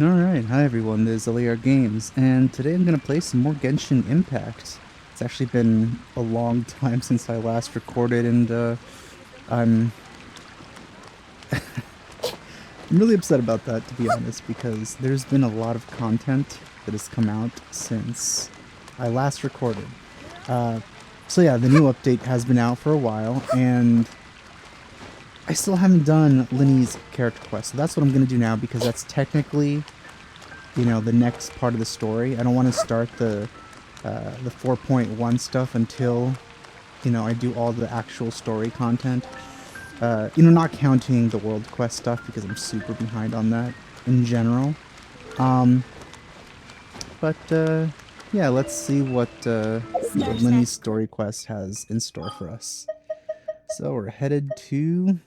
Alright, hi everyone, this is LAR Games, and today I'm going to play some more Genshin Impact. It's actually been a long time since I last recorded, and I'm I'm really upset about that, to be honest, because there's been a lot of content that has come out since I last recorded. So yeah, the new update has been out for a while, and I still haven't done Lyney's character quest, so that's what I'm going to do now, because that's technically, you know, the next part of the story. I don't want to start the 4.1 stuff until, you know, I do all the actual story content. You know, not counting the world quest stuff, because I'm super behind on that in general. Yeah, let's see what Lyney's story quest has in store for us. So we're headed to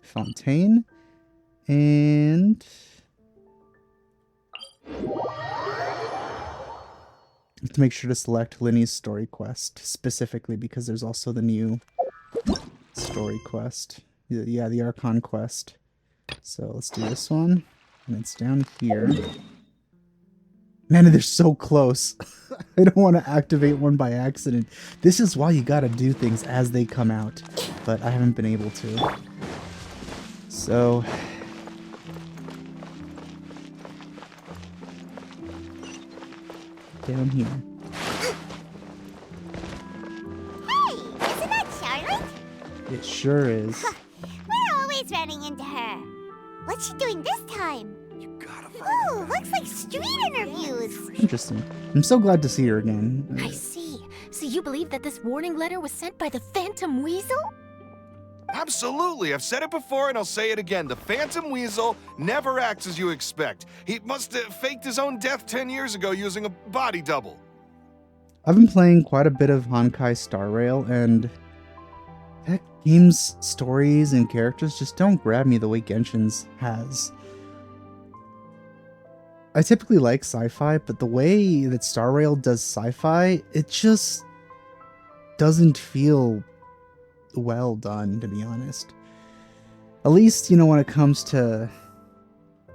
Fontaine, and to make sure to select Lyney's story quest specifically, because there's also the new story quest. Yeah, the Archon quest. So let's do this one, and it's down here. Man, they're so close. I don't want to activate one by accident. This is why you gotta do things as they come out, but I haven't been able to. So down here. Hey, isn't that Charlotte? It sure is. We're always running into her. What's she doing this time? You gotta Ooh, looks like street interviews. Interesting. I'm so glad to see her again. I see. So you believe that this warning letter was sent by the Phantom Weasel? Absolutely. I've said it before and I'll say it again. The Phantom Weasel never acts as you expect. He must have faked his own death 10 years ago using a body double. I've been playing quite a bit of Honkai Star Rail, and that game's stories and characters just don't grab me the way Genshin's has. I typically like sci-fi, but the way that Star Rail does sci-fi, it just doesn't feel well done, to be honest. At least, you know, when it comes to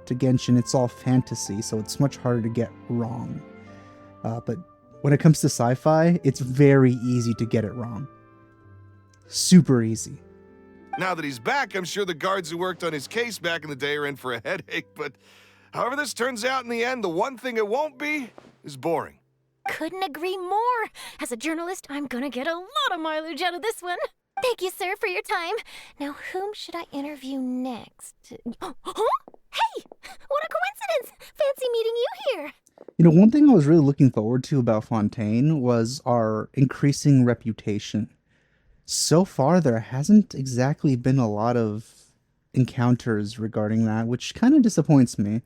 Genshin, it's all fantasy, so it's much harder to get wrong. But when it comes to sci-fi, it's very easy to get it wrong. Super easy. Now that he's back, I'm sure the guards who worked on his case back in the day are in for a headache, but however this turns out in the end, the one thing it won't be is boring. Couldn't agree more. As a journalist, I'm gonna get a lot of mileage out of this one. Thank you, sir, for your time. Now, whom should I interview next? Huh? Hey! What a coincidence! Fancy meeting you here. You know, one thing I was really looking forward to about Fontaine was our increasing reputation. So far, there hasn't exactly been a lot of encounters regarding that, which kind of disappoints me.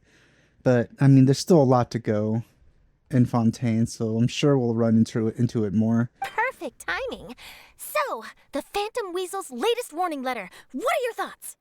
But, I mean, there's still a lot to go in Fontaine, so I'm sure we'll run into it more. Perfect timing. So, the Phantom Weasel's latest warning letter. What are your thoughts?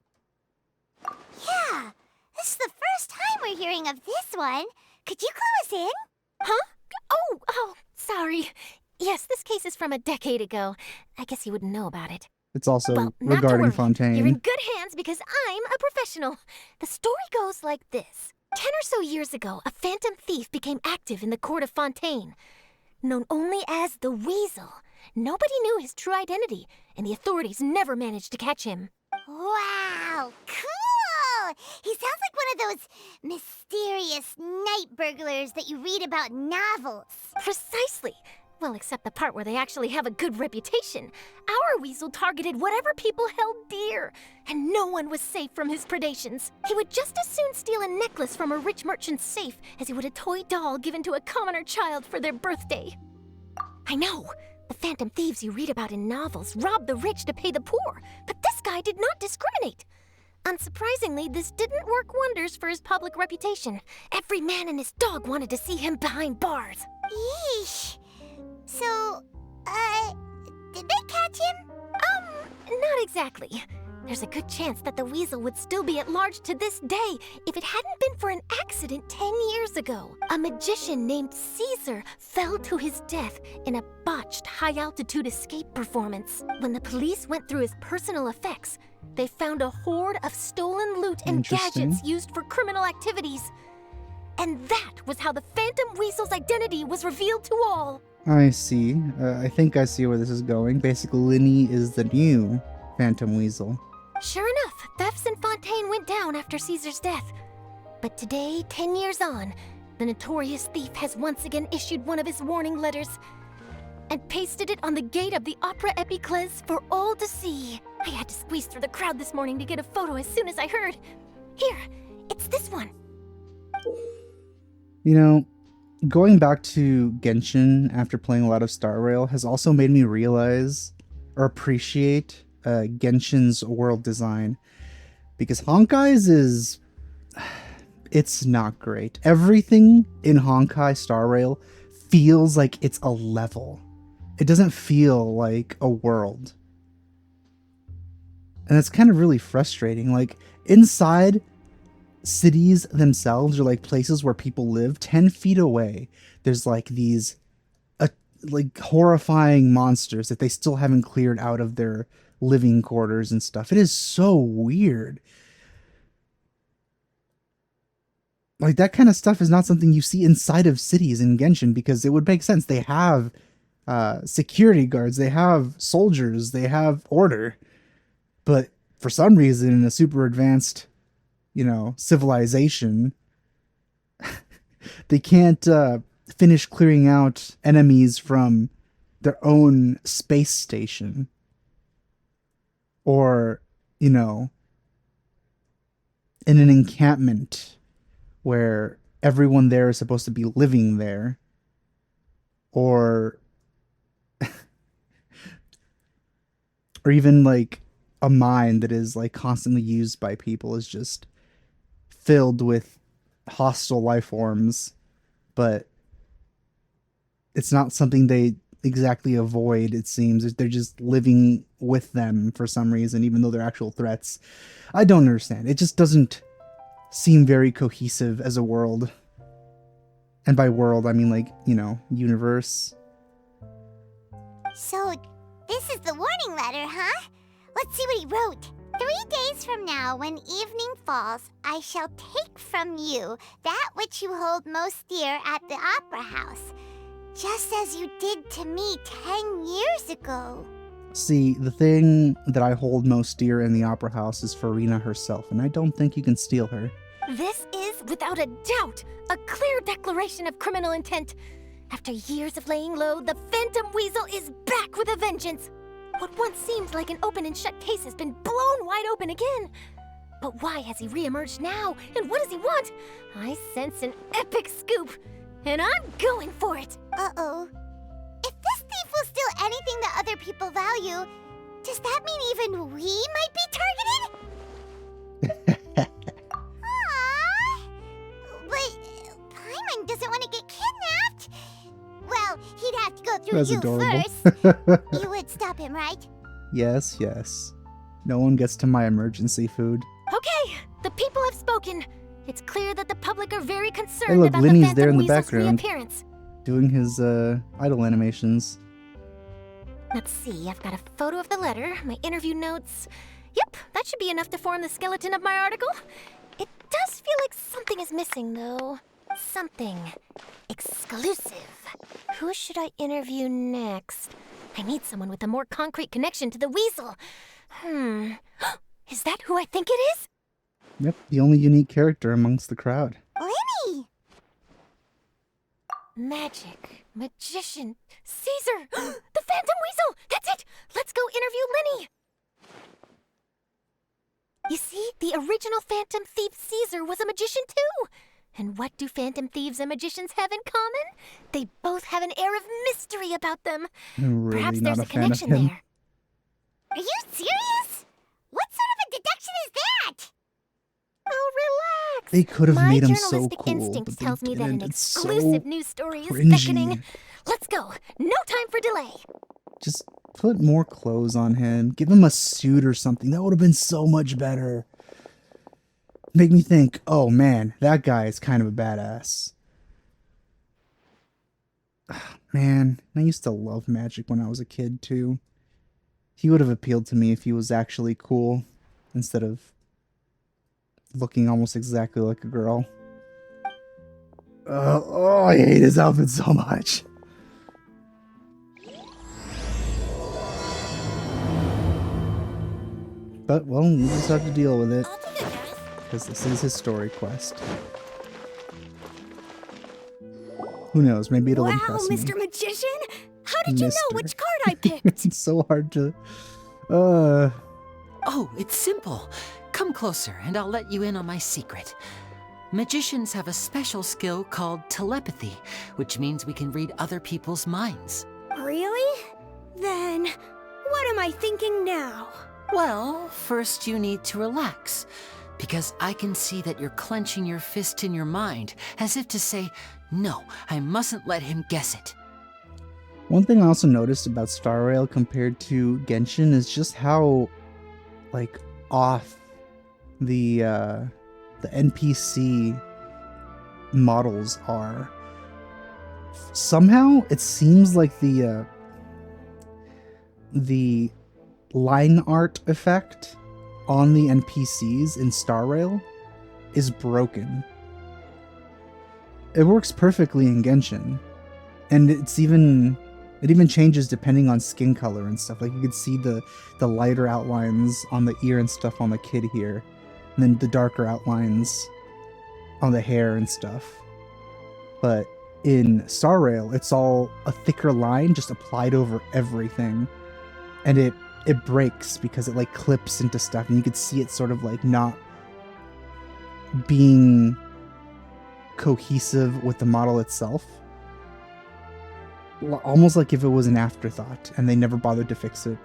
Yeah, this is the first time we're hearing of this one. Could you clue us in? Huh? Oh, sorry. Yes, this case is from a decade ago. I guess you wouldn't know about it. It's also Well, not to regarding worry. Fontaine. You're in good hands because I'm a professional. The story goes like this. 10 or so years ago, a phantom thief became active in the court of Fontaine. Known only as the Weasel, nobody knew his true identity, and the authorities never managed to catch him. Wow, cool! He sounds like one of those mysterious night burglars that you read about in novels. Precisely. Well, except the part where they actually have a good reputation. Our Weasel targeted whatever people held dear, and no one was safe from his predations. He would just as soon steal a necklace from a rich merchant's safe as he would a toy doll given to a commoner child for their birthday. I know, the phantom thieves you read about in novels rob the rich to pay the poor, but this guy did not discriminate. Unsurprisingly, this didn't work wonders for his public reputation. Every man and his dog wanted to see him behind bars. Yeesh. So, did they catch him? Not exactly. There's a good chance that the Weasel would still be at large to this day if it hadn't been for an accident 10 years ago. A magician named Caesar fell to his death in a botched high-altitude escape performance. When the police went through his personal effects, they found a hoard of stolen loot and Interesting. gadgets used for criminal activities. And that was how the Phantom Weasel's identity was revealed to all. I see. I think I see where this is going. Basically, Lyney is the new Phantom Weasel. Sure enough, thefts in Fontaine went down after Caesar's death. But today, 10 years on, the notorious thief has once again issued one of his warning letters and pasted it on the gate of the Opera Epiclese for all to see. I had to squeeze through the crowd this morning to get a photo as soon as I heard. Here, it's this one. You know, going back to Genshin after playing a lot of Star Rail has also made me realize or appreciate Genshin's world design, because Honkai's is... it's not great. Everything in Honkai Star Rail feels like it's a level. It doesn't feel like a world. And it's kind of really frustrating. Like, inside cities themselves, or like places where people live, 10 feet away, there's like these like horrifying monsters that they still haven't cleared out of their living quarters and stuff. It is so weird. Like, that kind of stuff is not something you see inside of cities in Genshin, because it would make sense. They have security guards, they have soldiers, they have order. But for some reason, in a super advanced, you know, civilization, they can't finish clearing out enemies from their own space station. Or, you know, in an encampment where everyone there is supposed to be living there. Or or even like a mine that is like constantly used by people is just filled with hostile life forms, but it's not something they exactly avoid, it seems. They're just living with them for some reason, even though they're actual threats. I don't understand. It just doesn't seem very cohesive as a world. And by world, I mean, like, you know, universe. So, this is the warning letter, huh? Let's see what he wrote. 3 days from now, when evening falls, I shall take from you that which you hold most dear at the Opera House, just as you did to me 10 years ago. See, the thing that I hold most dear in the Opera House is Farina herself, and I don't think you can steal her. This is, without a doubt, a clear declaration of criminal intent. After years of laying low, the Phantom Weasel is back with a vengeance. What once seemed like an open and shut case has been blown wide open again. But why has he reemerged now, and what does he want? I sense an epic scoop, and I'm going for it. Uh-oh. If this thief will steal anything that other people value, does that mean even we might be targeted? Aww. But Paimon doesn't want to get kidnapped. Well, he'd have to go through That's you adorable. first. You would stop him, right? Yes, yes. No one gets to my emergency food. Okay, the people have spoken. It's clear that the public are very concerned Hey, look, about Lyney's the Phantom there in the Weasel's background. reappearance. Doing his idle animations. Let's see, I've got a photo of the letter, my interview notes. Yep, that should be enough to form the skeleton of my article. It does feel like something is missing, though. Something exclusive. Who should I interview next? I need someone with a more concrete connection to the weasel. Is that who I think it is? Yep, the only unique character amongst the crowd. Lyney! Magic, magician, Caesar, the Phantom Weasel! That's it! Let's go interview Lyney! You see, the original Phantom Thief Caesar was a magician too! And what do Phantom Thieves and magicians have in common? They both have an air of mystery about them. I'm really Perhaps not there's a a fan of connection him. there. Are you serious? What sort of a deduction is that? Oh, relax. They could have My made him so journalistic cool, instinct but they tells me that an didn't. It's so exclusive news story is cringy. beckoning. Let's go. No time for delay. Just put more clothes on him. Give him a suit or something. That would have been so much better. Make me think, oh man, that guy is kind of a badass. Man, I used to love magic when I was a kid too. He would have appealed to me if he was actually cool, instead of looking almost exactly like a girl. Oh, I hate his outfit so much. But, well, we just have to deal with it. Because this is his story quest. Who knows? Maybe it'll impress me. Mr. Magician! How did you know Mister. which card I picked? It's so hard to... Oh, it's simple. Come closer and I'll let you in on my secret. Magicians have a special skill called telepathy, which means we can read other people's minds. Really? Then, what am I thinking now? Well, first you need to relax, because I can see that you're clenching your fist in your mind, as if to say, no, I mustn't let him guess it. One thing I also noticed about Star Rail compared to Genshin is just how, like, off the NPC models are. Somehow, it seems like the line art effect on the NPCs in Star Rail is broken. It works perfectly in Genshin, and it even changes depending on skin color and stuff. Like, you could see the lighter outlines on the ear and stuff on the kid here, and then the darker outlines on the hair and stuff. But in Star Rail, it's all a thicker line just applied over everything, and it breaks because it like clips into stuff, and you could see it sort of like not being cohesive with the model itself. Almost like if it was an afterthought and they never bothered to fix it.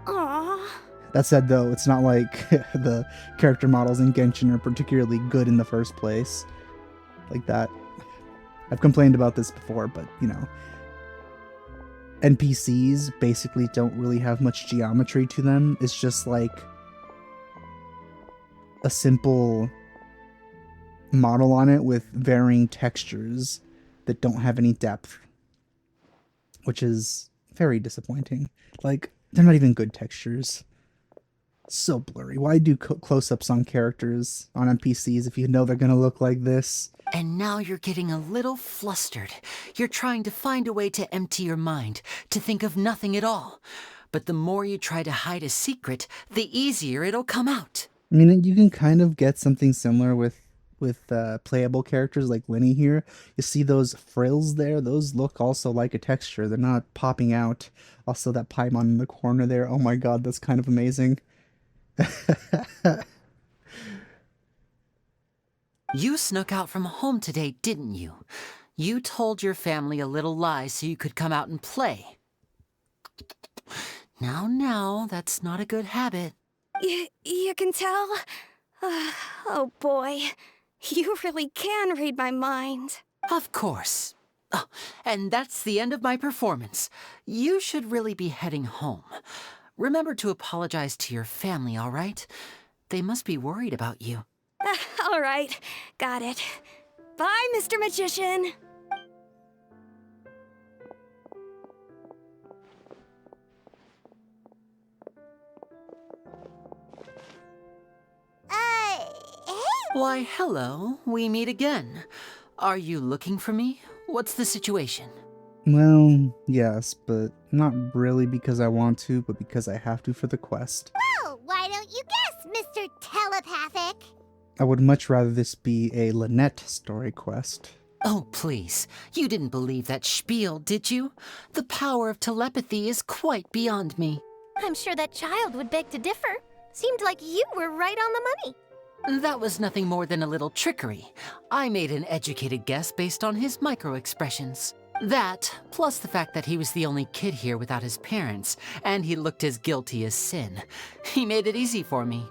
Aww. That said, though, it's not like the character models in Genshin are particularly good in the first place. Like that. I've complained about this before, but, you know, NPCs basically don't really have much geometry to them. It's just like a simple model on it with varying textures that don't have any depth, which is very disappointing. Like, they're not even good textures. So blurry. Why do close-ups on characters, on NPCs, if you know they're gonna look like this? And now you're getting a little flustered. You're trying to find a way to empty your mind, to think of nothing at all. But the more you try to hide a secret, the easier it'll come out. I mean, you can kind of get something similar with playable characters like Lyney here. You see those frills there? Those look also like a texture. They're not popping out. Also, that Paimon in the corner there. Oh my god, that's kind of amazing. You snuck out from home today, didn't you? You told your family a little lie so you could come out and play. Now, that's not a good habit. You can tell? Oh boy, you really can read my mind. Of course. Oh, and that's the end of my performance. You should really be heading home. Remember to apologize to your family, all right? They must be worried about you. All right, got it. Bye, Mr. Magician. Hey? Why, hello. We meet again. Are you looking for me? What's the situation? Well, yes, but not really because I want to, but because I have to for the quest. Well, why don't you guess, Mr. Telepathic? I would much rather this be a Lynette story quest. Oh, please. You didn't believe that spiel, did you? The power of telepathy is quite beyond me. I'm sure that child would beg to differ. Seemed like you were right on the money. That was nothing more than a little trickery. I made an educated guess based on his micro-expressions. That, plus the fact that he was the only kid here without his parents, and he looked as guilty as sin. He made it easy for me.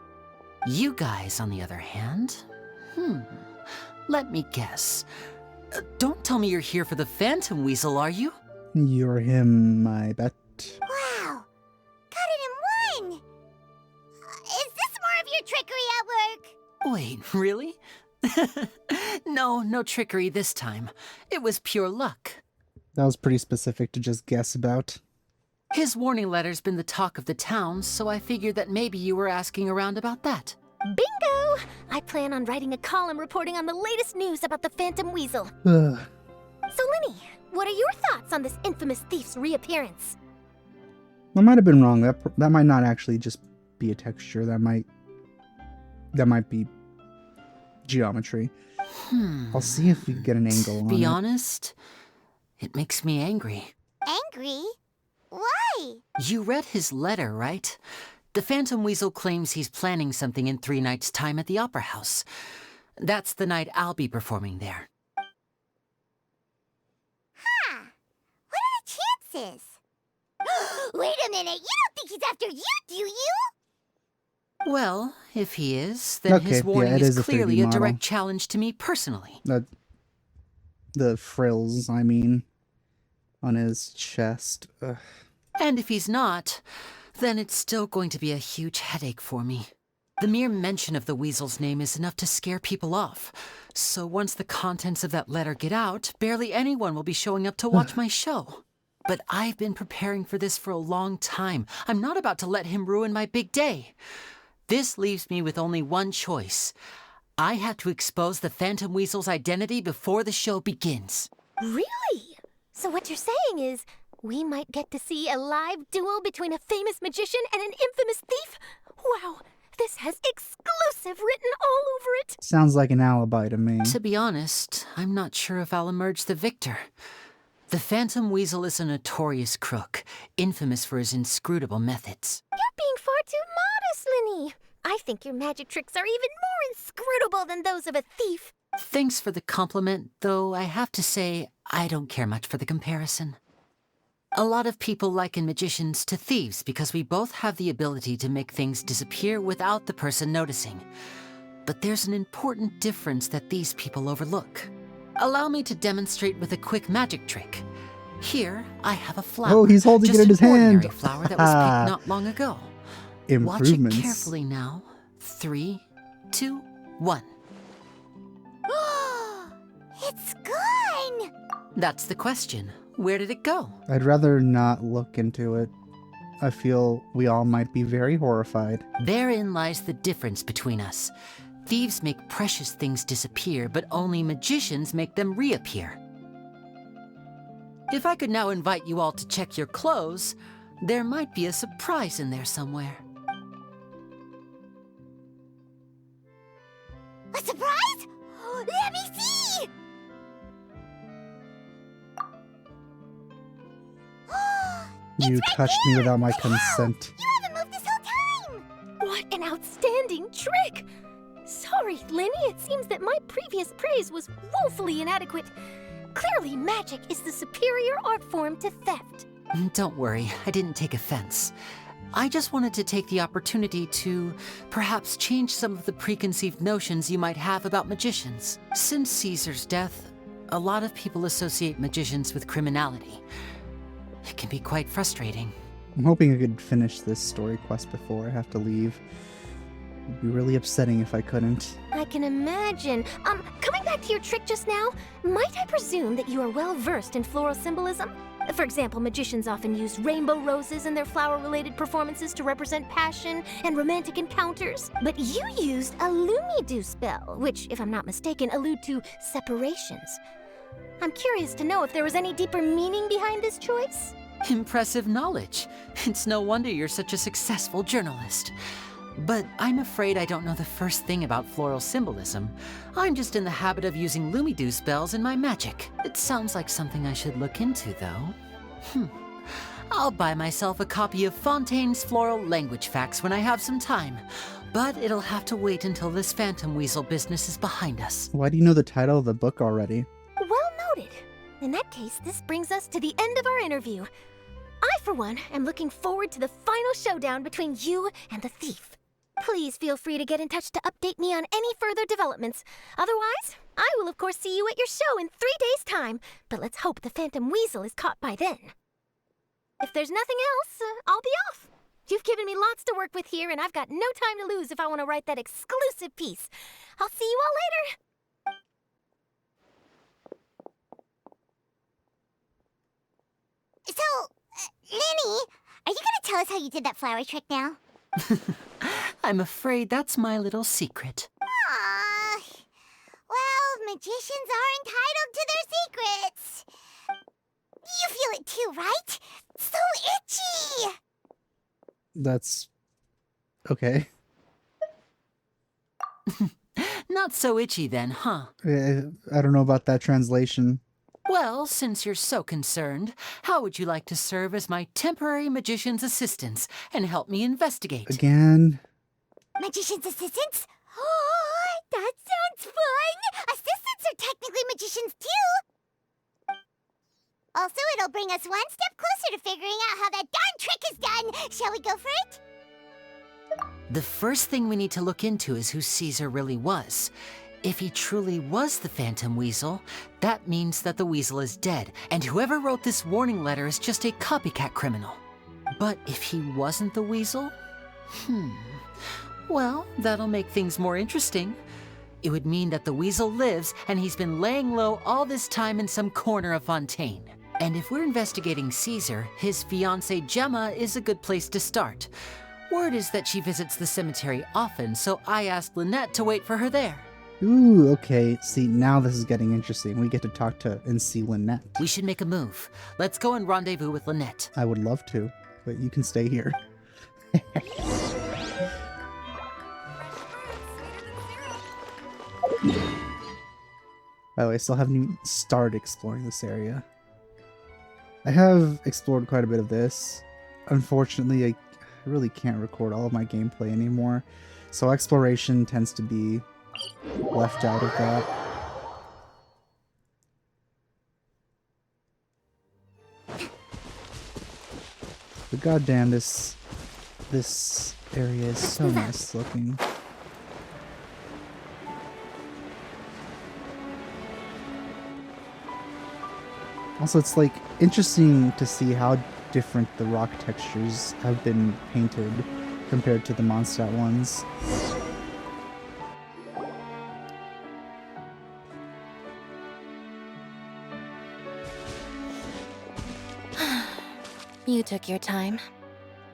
You guys, on the other hand, let me guess. Don't tell me you're here for the Phantom Weasel, are you? You're him, I bet. Wow, got it in one. Is this more of your trickery at work? Wait, really? No trickery this time. It was pure luck. That was pretty specific to just guess about. His warning letter's been the talk of the town, so I figured that maybe you were asking around about that. Bingo! I plan on writing a column reporting on the latest news about the Phantom Weasel. Ugh. So, Lyney, what are your thoughts on this infamous thief's reappearance? I might have been wrong. That might not actually just be a texture. That might be geometry. I'll see if we can get an angle on it. To be honest, it makes me angry. Angry? Why? You read his letter, right? The Phantom Weasel claims he's planning something in 3 nights' time at the Opera House. That's the night I'll be performing there. Huh. What are the chances? Wait a minute, you don't think he's after you, do you? Well, if he is, then Okay, his yeah, warning it is is a 3D clearly a model. direct challenge to me personally. The frills, I mean, on his chest. Ugh. And if he's not, then it's still going to be a huge headache for me. The mere mention of the Weasel's name is enough to scare people off. So once the contents of that letter get out, barely anyone will be showing up to watch my show. But I've been preparing for this for a long time. I'm not about to let him ruin my big day. This leaves me with only one choice. I have to expose the Phantom Weasel's identity before the show begins. Really? So what you're saying is, we might get to see a live duel between a famous magician and an infamous thief? Wow, this has exclusive written all over it. Sounds like an alibi to me. To be honest, I'm not sure if I'll emerge the victor. The Phantom Weasel is a notorious crook, infamous for his inscrutable methods. You're being far too modest, Lyney. I think your magic tricks are even more inscrutable than those of a thief. Thanks for the compliment, though I have to say I don't care much for the comparison. A lot of people liken magicians to thieves because we both have the ability to make things disappear without the person noticing. But there's an important difference that these people overlook. Allow me to demonstrate with a quick magic trick. Here, I have a flower. Oh, he's holding it just in his an ordinary hand. flower that was picked not long ago. Watch it Improvements. carefully now. 3, 2, 1. It's gone! That's the question. Where did it go? I'd rather not look into it. I feel we all might be very horrified. Therein lies the difference between us. Thieves make precious things disappear, but only magicians make them reappear. If I could now invite you all to check your clothes, there might be a surprise in there somewhere. A surprise? Let me see! You It's right touched me there! without my Wow! consent. You haven't moved this whole time! What an outstanding trick! Sorry, Lyney, it seems that my previous praise was woefully inadequate. Clearly, magic is the superior art form to theft. Don't worry, I didn't take offense. I just wanted to take the opportunity to perhaps change some of the preconceived notions you might have about magicians. Since Caesar's death, a lot of people associate magicians with criminality. It can be quite frustrating. I'm hoping I could finish this story quest before I have to leave. It'd be really upsetting if I couldn't. I can imagine. Coming back to your trick just now, might I presume that you are well versed in floral symbolism? For example, magicians often use rainbow roses in their flower-related performances to represent passion and romantic encounters. But you used a Lumidu spell, which, if I'm not mistaken, allude to separations. I'm curious to know if there was any deeper meaning behind this choice? Impressive knowledge. It's no wonder you're such a successful journalist. But I'm afraid I don't know the first thing about floral symbolism. I'm just in the habit of using Lumidu spells in my magic. It sounds like something I should look into, though. I'll buy myself a copy of Fontaine's Floral Language Facts when I have some time. But it'll have to wait until this Phantom Weasel business is behind us. Why do you know the title of the book already? Well noted. In that case, this brings us to the end of our interview. I, for one, am looking forward to the final showdown between you and the thief. Please feel free to get in touch to update me on any further developments. Otherwise, I will of course see you at your show in 3 days' time, but let's hope the Phantom Weasel is caught by then. If there's nothing else, I'll be off. You've given me lots to work with here, and I've got no time to lose if I want to write that exclusive piece. I'll see you all later. So, Lyney, are you gonna tell us how you did that flower trick now? I'm afraid that's my little secret. Aww. Well, magicians are entitled to their secrets. You feel it too, right? So itchy! That's okay. Not so itchy then, huh? I don't know about that translation. Well, since you're so concerned, how would you like to serve as my temporary magician's assistants and help me investigate? Again. Magician's assistants? Oh, that sounds fun! Assistants are technically magicians too! Also, it'll bring us one step closer to figuring out how that darn trick is done! Shall we go for it? The first thing we need to look into is who Caesar really was. If he truly was the Phantom Weasel, that means that the weasel is dead, and whoever wrote this warning letter is just a copycat criminal. But if he wasn't the weasel? Well, that'll make things more interesting. It would mean that the weasel lives, and he's been laying low all this time in some corner of Fontaine. And if we're investigating Caesar, his fiancée Gemma is a good place to start. Word is that she visits the cemetery often, so I asked Lynette to wait for her there. Ooh, okay. See, now this is getting interesting. We get to talk to and see Lynette. We should make a move. Let's go and rendezvous with Lynette. I would love to, but you can stay here. By the way, I still haven't even started exploring this area. I have explored quite a bit of this. Unfortunately, I really can't record all of my gameplay anymore, so exploration tends to be left out of that. But goddamn, this area is so nice looking. Also, it's like interesting to see how different the rock textures have been painted compared to the Mondstadt ones. You took your time.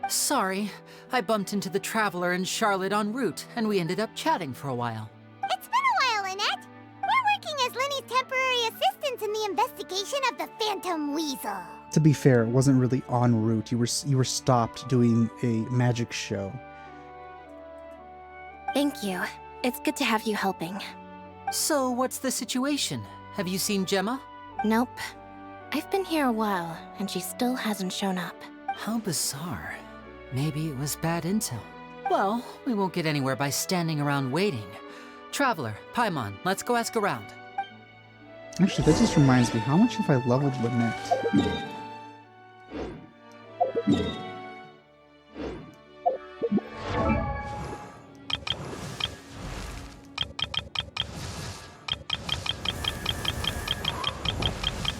Sorry, I bumped into the Traveler and Charlotte en route, and we ended up chatting for a while. It's been a while, Lynette. We're working as Lyney's temporary assistants in the investigation of the Phantom Weasel. To be fair, it wasn't really en route. You were stopped doing a magic show. Thank you. It's good to have you helping. So, what's the situation? Have you seen Gemma? Nope. I've been here a while, and she still hasn't shown up. How bizarre. Maybe it was bad intel. Well, we won't get anywhere by standing around waiting. Traveler, Paimon, let's go ask around. Actually, that just reminds me, how much have I leveled Lynette?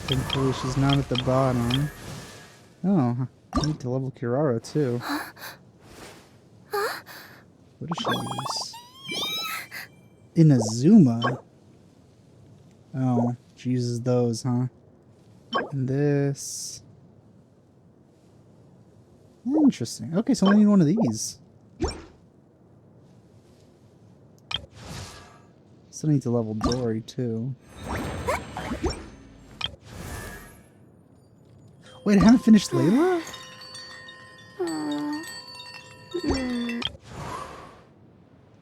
Thankfully, she's not at the bottom. Oh, I need to level Kirara too. What does she use? Inazuma? Oh, she uses those, huh? And this. Interesting. Okay, so I need one of these. Still need to level Dory too. Wait, I haven't finished Layla?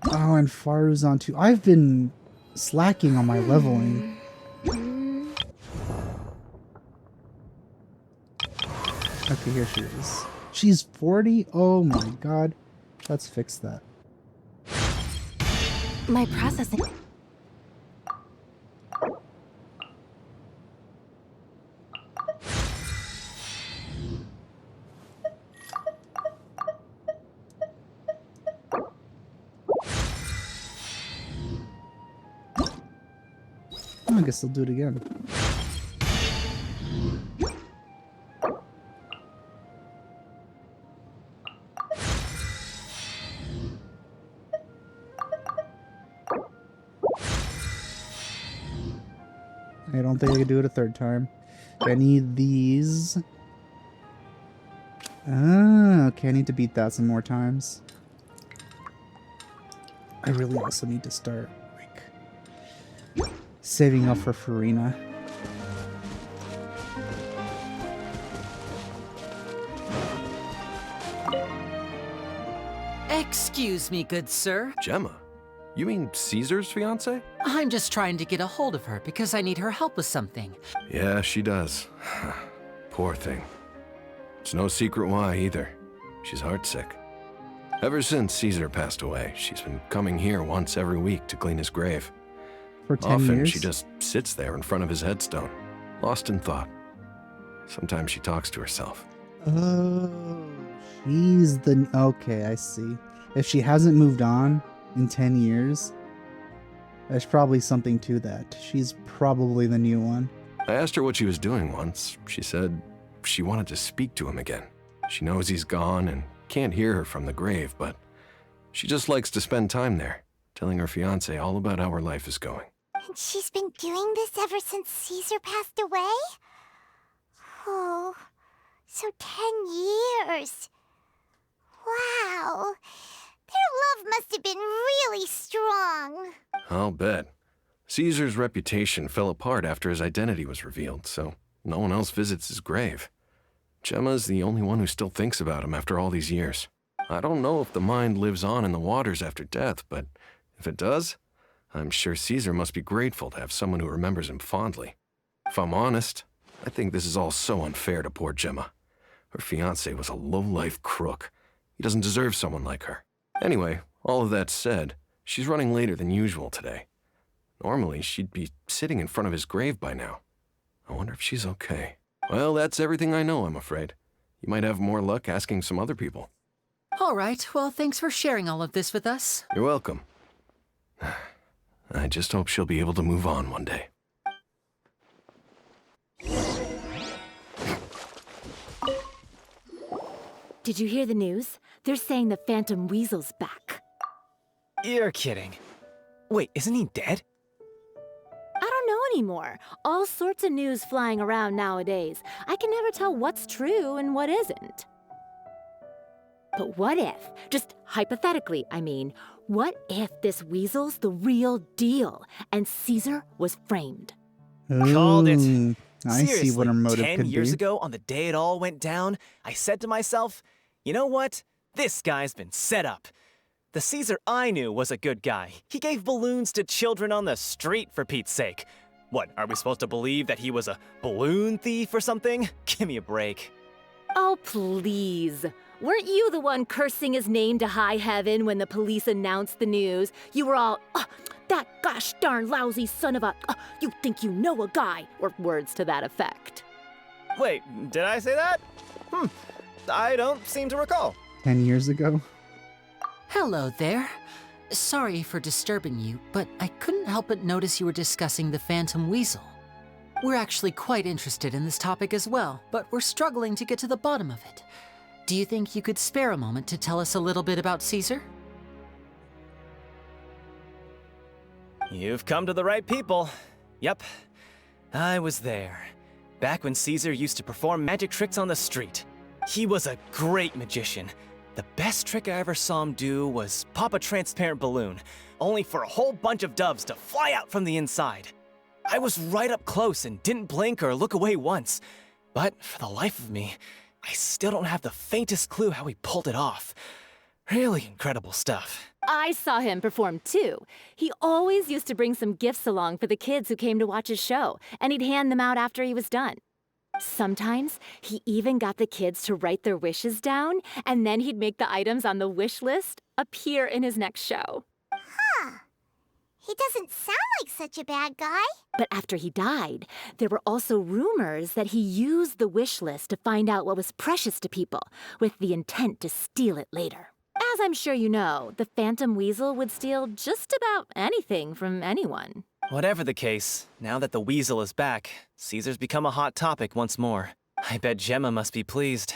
Oh, and Faruzan too. I've been slacking on my leveling. Okay, here she is. She's 40? Oh my god. Let's fix that. My processing... I guess I'll do it again. I don't think I could do it a third time. I need these. Ah, okay, I need to beat that some more times. I really also need to start, like, saving up for Farina. Excuse me, good sir. Gemma? You mean Caesar's fiance? I'm just trying to get a hold of her because I need her help with something. Yeah, she does. Poor thing. It's no secret why either. She's heartsick. Ever since Caesar passed away, she's been coming here once every week to clean his grave. For 10 Often years? she just sits there in front of his headstone, lost in thought. Sometimes she talks to herself. Oh, she's the... Okay, I see. If she hasn't moved on in 10 years, there's probably something to that. She's probably the new one. I asked her what she was doing once. She said she wanted to speak to him again. She knows he's gone and can't hear her from the grave, but she just likes to spend time there, telling her fiancé all about how her life is going. And she's been doing this ever since Caesar passed away? Oh, so 10 years. Wow. Their love must have been really strong. I'll bet. Caesar's reputation fell apart after his identity was revealed, so no one else visits his grave. Gemma's the only one who still thinks about him after all these years. I don't know if the mind lives on in the waters after death, but if it does, I'm sure Caesar must be grateful to have someone who remembers him fondly. If I'm honest, I think this is all so unfair to poor Gemma. Her fiancé was a low-life crook. He doesn't deserve someone like her. Anyway, all of that said, she's running later than usual today. Normally, she'd be sitting in front of his grave by now. I wonder if she's okay. Well, that's everything I know, I'm afraid. You might have more luck asking some other people. All right, well, thanks for sharing all of this with us. You're welcome. I just hope she'll be able to move on one day. Did you hear the news? They're saying the Phantom Weasel's back. You're kidding. Wait, isn't he dead? I don't know anymore. All sorts of news flying around nowadays. I can never tell what's true and what isn't. But what if, just hypothetically, I mean, what if this weasel's the real deal and Caesar was framed? Called it. Ooh, I see what her motive 10 could years be. ago, on the day it all went down, I said to myself, you know what? This guy's been set up. The Caesar I knew was a good guy. He gave balloons to children on the street, for Pete's sake. What, are we supposed to believe that he was a balloon thief or something? Give me a break. Oh, please. Weren't you the one cursing his name to high heaven when the police announced the news? You were all, that gosh darn lousy son of a, you think you know a guy, or words to that effect. Wait, did I say that? I don't seem to recall. 10 years ago? Hello there. Sorry for disturbing you, but I couldn't help but notice you were discussing the Phantom Weasel. We're actually quite interested in this topic as well, but we're struggling to get to the bottom of it. Do you think you could spare a moment to tell us a little bit about Caesar? You've come to the right people. Yep, I was there. Back when Caesar used to perform magic tricks on the street. He was a great magician. The best trick I ever saw him do was pop a transparent balloon, only for a whole bunch of doves to fly out from the inside. I was right up close and didn't blink or look away once. But for the life of me, I still don't have the faintest clue how he pulled it off. Really incredible stuff. I saw him perform too. He always used to bring some gifts along for the kids who came to watch his show, and he'd hand them out after he was done. Sometimes he even got the kids to write their wishes down, and then he'd make the items on the wish list appear in his next show. He doesn't sound like such a bad guy. But after he died, there were also rumors that he used the wish list to find out what was precious to people, with the intent to steal it later. As I'm sure you know, the Phantom Weasel would steal just about anything from anyone. Whatever the case, now that the weasel is back, Caesar's become a hot topic once more. I bet Gemma must be pleased.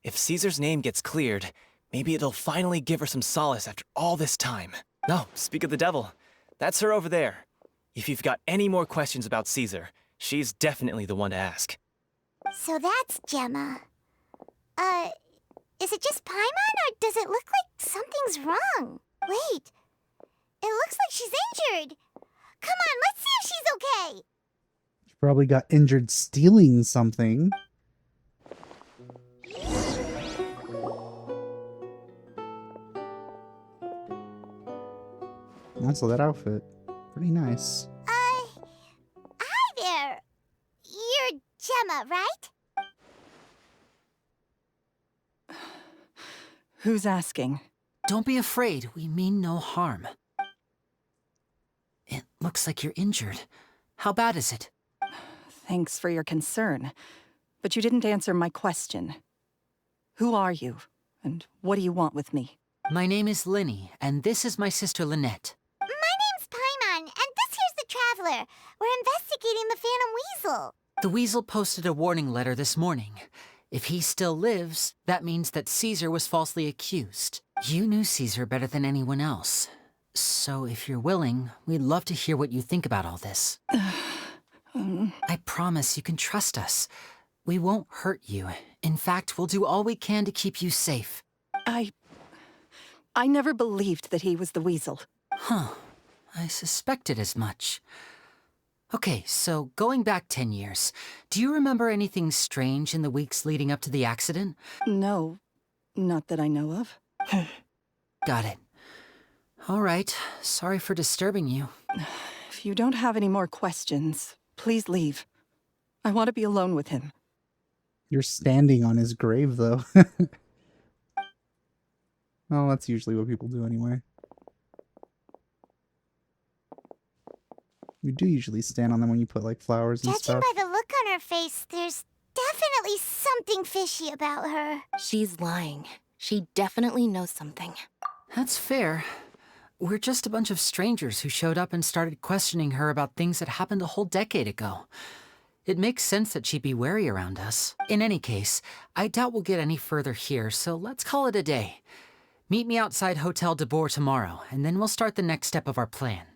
If Caesar's name gets cleared, maybe it'll finally give her some solace after all this time. No, speak of the devil. That's her over there. If you've got any more questions about Caesar, she's definitely the one to ask. So that's Gemma. Is it just Paimon, or does it look like something's wrong? Wait, It looks like she's injured. Come on, let's see if she's okay. She probably got injured stealing something. Also, that outfit. Pretty nice. Hi there. You're Gemma, right? Who's asking? Don't be afraid, we mean no harm. It looks like you're injured. How bad is it? Thanks for your concern, but you didn't answer my question. Who are you, and what do you want with me? My name is Lyney, and this is my sister Lynette. My name's Paimon, and this here's the Traveler. We're investigating the Phantom Weasel. The Weasel posted a warning letter this morning. If he still lives, that means that Caesar was falsely accused. You knew Caesar better than anyone else. So if you're willing, we'd love to hear what you think about all this. I promise you can trust us. We won't hurt you. In fact, we'll do all we can to keep you safe. I never believed that he was the Weasel. Huh. I suspected as much. Okay, so going back 10 years, do you remember anything strange in the weeks leading up to the accident? No, not that I know of. Got it. All right, sorry for disturbing you. If you don't have any more questions, please leave. I want to be alone with him. You're standing on his grave, though. Well, that's usually what people do anyway. You do usually stand on them when you put, like, flowers and Judging stuff. by the look on her face, there's definitely something fishy about her. She's lying. She definitely knows something. That's fair. We're just a bunch of strangers who showed up and started questioning her about things that happened a whole decade ago. It makes sense that she'd be wary around us. In any case, I doubt we'll get any further here, so let's call it a day. Meet me outside Hotel de Boer tomorrow, and then we'll start the next step of our plan.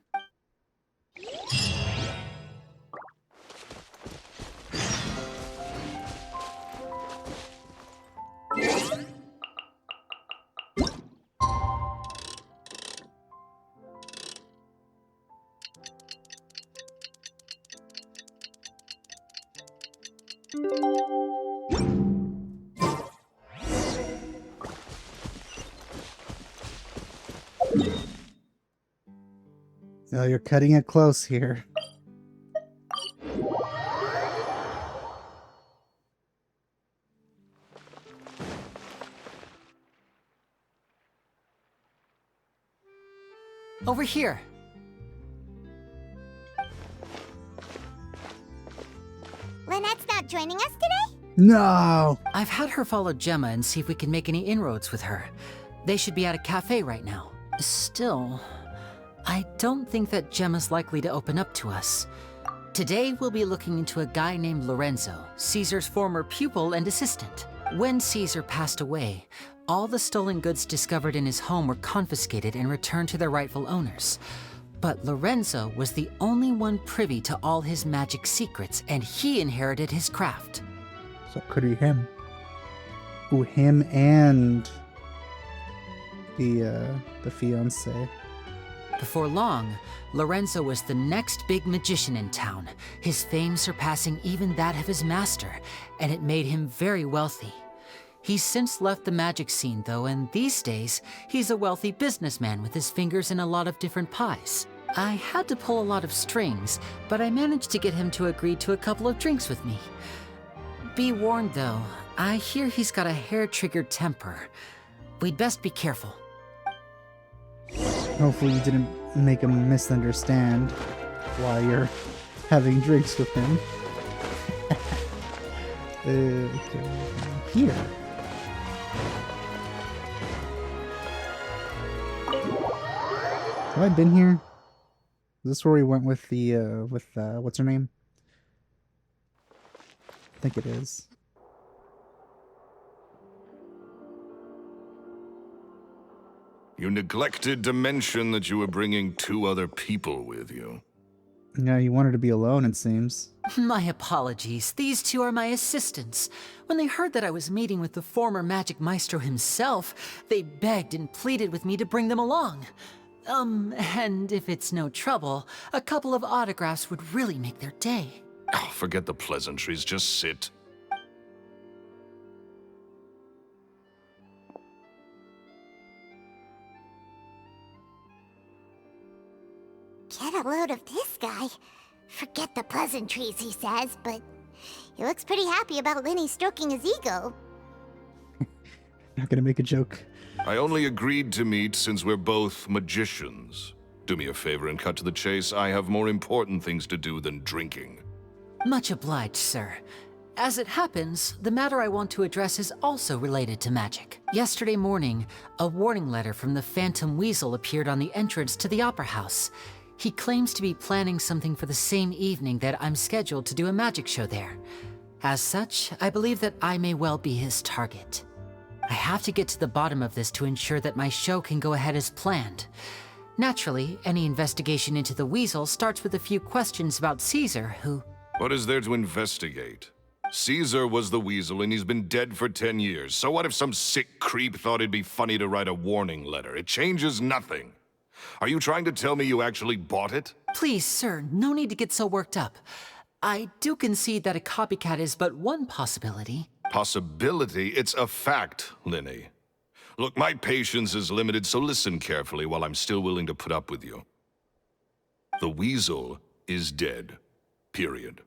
Oh, you're cutting it close here. Over here. Lynette's not joining us today? No! I've had her follow Gemma and see if we can make any inroads with her. They should be at a cafe right now. Still, I don't think that Gemma's likely to open up to us. Today, we'll be looking into a guy named Lorenzo, Caesar's former pupil and assistant. When Caesar passed away, all the stolen goods discovered in his home were confiscated and returned to their rightful owners. But Lorenzo was the only one privy to all his magic secrets, and he inherited his craft. So it could be him. Ooh, him and the fiancé. Before long, Lorenzo was the next big magician in town, his fame surpassing even that of his master, and it made him very wealthy. He's since left the magic scene, though, and these days, he's a wealthy businessman with his fingers in a lot of different pies. I had to pull a lot of strings, but I managed to get him to agree to a couple of drinks with me. Be warned, though, I hear he's got a hair-triggered temper. We'd best be careful. Hopefully you didn't make him misunderstand why you're having drinks with him. Okay. Here. Have I been here? Is this where we went with the, what's her name? I think it is. You neglected to mention that you were bringing 2 other people with you. Yeah, you wanted to be alone, it seems. My apologies. These 2 are my assistants. When they heard that I was meeting with the former magic maestro himself, they begged and pleaded with me to bring them along. And if it's no trouble, a couple of autographs would really make their day. Oh, forget the pleasantries, just sit. Get a load of this guy. Forget the pleasantries, he says, but he looks pretty happy about Lyney stroking his ego. Not gonna make a joke. I only agreed to meet since we're both magicians. Do me a favor and cut to the chase. I have more important things to do than drinking. Much obliged, sir. As it happens, the matter I want to address is also related to magic. Yesterday morning, a warning letter from the Phantom Weasel appeared on the entrance to the Opera House. He claims to be planning something for the same evening that I'm scheduled to do a magic show there. As such, I believe that I may well be his target. I have to get to the bottom of this to ensure that my show can go ahead as planned. Naturally, any investigation into the Weasel starts with a few questions about Caesar, who... What is there to investigate? Caesar was the Weasel and he's been dead for 10 years. So what if some sick creep thought it'd be funny to write a warning letter? It changes nothing. Are you trying to tell me you actually bought it? Please, sir, no need to get so worked up. I do concede that a copycat is but one possibility. Possibility? It's a fact, Lyney. Look, my patience is limited, so listen carefully while I'm still willing to put up with you. The Weasel is dead. Period.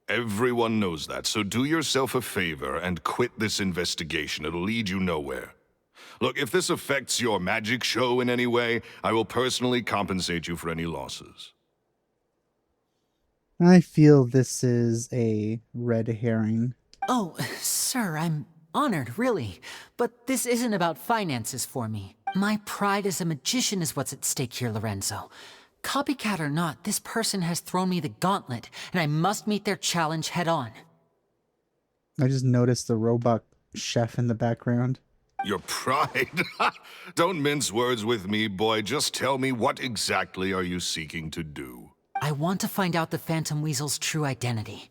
Everyone knows that, so do yourself a favor and quit this investigation. It'll lead you nowhere. Look, if this affects your magic show in any way, I will personally compensate you for any losses. I feel this is a red herring. Oh, sir, I'm honored, really. But this isn't about finances for me. My pride as a magician is what's at stake here, Lorenzo. Copycat or not, this person has thrown me the gauntlet, and I must meet their challenge head on. I just noticed the robot chef in the background. Your pride? Don't mince words with me, boy. Just tell me, what exactly are you seeking to do? I want to find out the Phantom Weasel's true identity.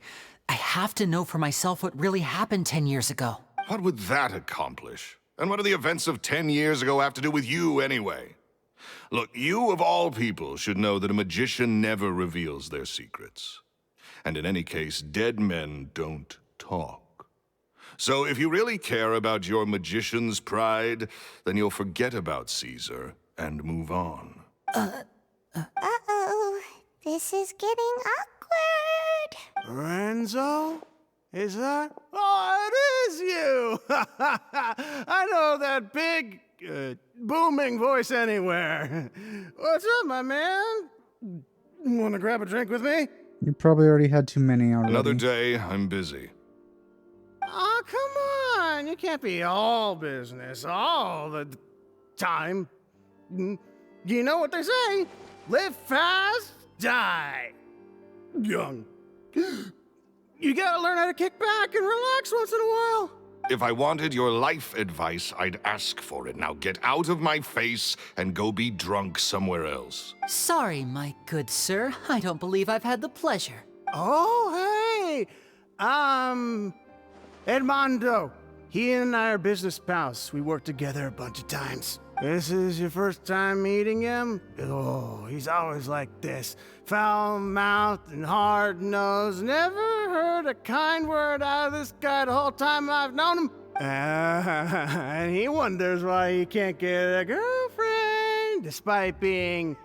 I have to know for myself what really happened 10 years ago. What would that accomplish? And what do the events of 10 years ago have to do with you, anyway? Look, you of all people should know that a magician never reveals their secrets. And in any case, dead men don't talk. So if you really care about your magician's pride, then you'll forget about Caesar and move on. Uh-oh. This is getting awkward. Lorenzo? Is that? Oh, it is you! I know that big, booming voice anywhere. What's up, my man? Want to grab a drink with me? You probably already had too many already. Another day, I'm busy. Oh, come on. You can't be all business all the time. You know what they say? Live fast, die young. You gotta learn how to kick back and relax once in a while. If I wanted your life advice, I'd ask for it. Now get out of my face and go be drunk somewhere else. Sorry, my good sir. I don't believe I've had the pleasure. Oh, hey! Edmondo. He and I are business pals. We worked together a bunch of times. This is your first time meeting him? Oh, he's always like this. Foul-mouthed and hard-nosed. Never heard a kind word out of this guy the whole time I've known him. And he wonders why he can't get a girlfriend, despite being,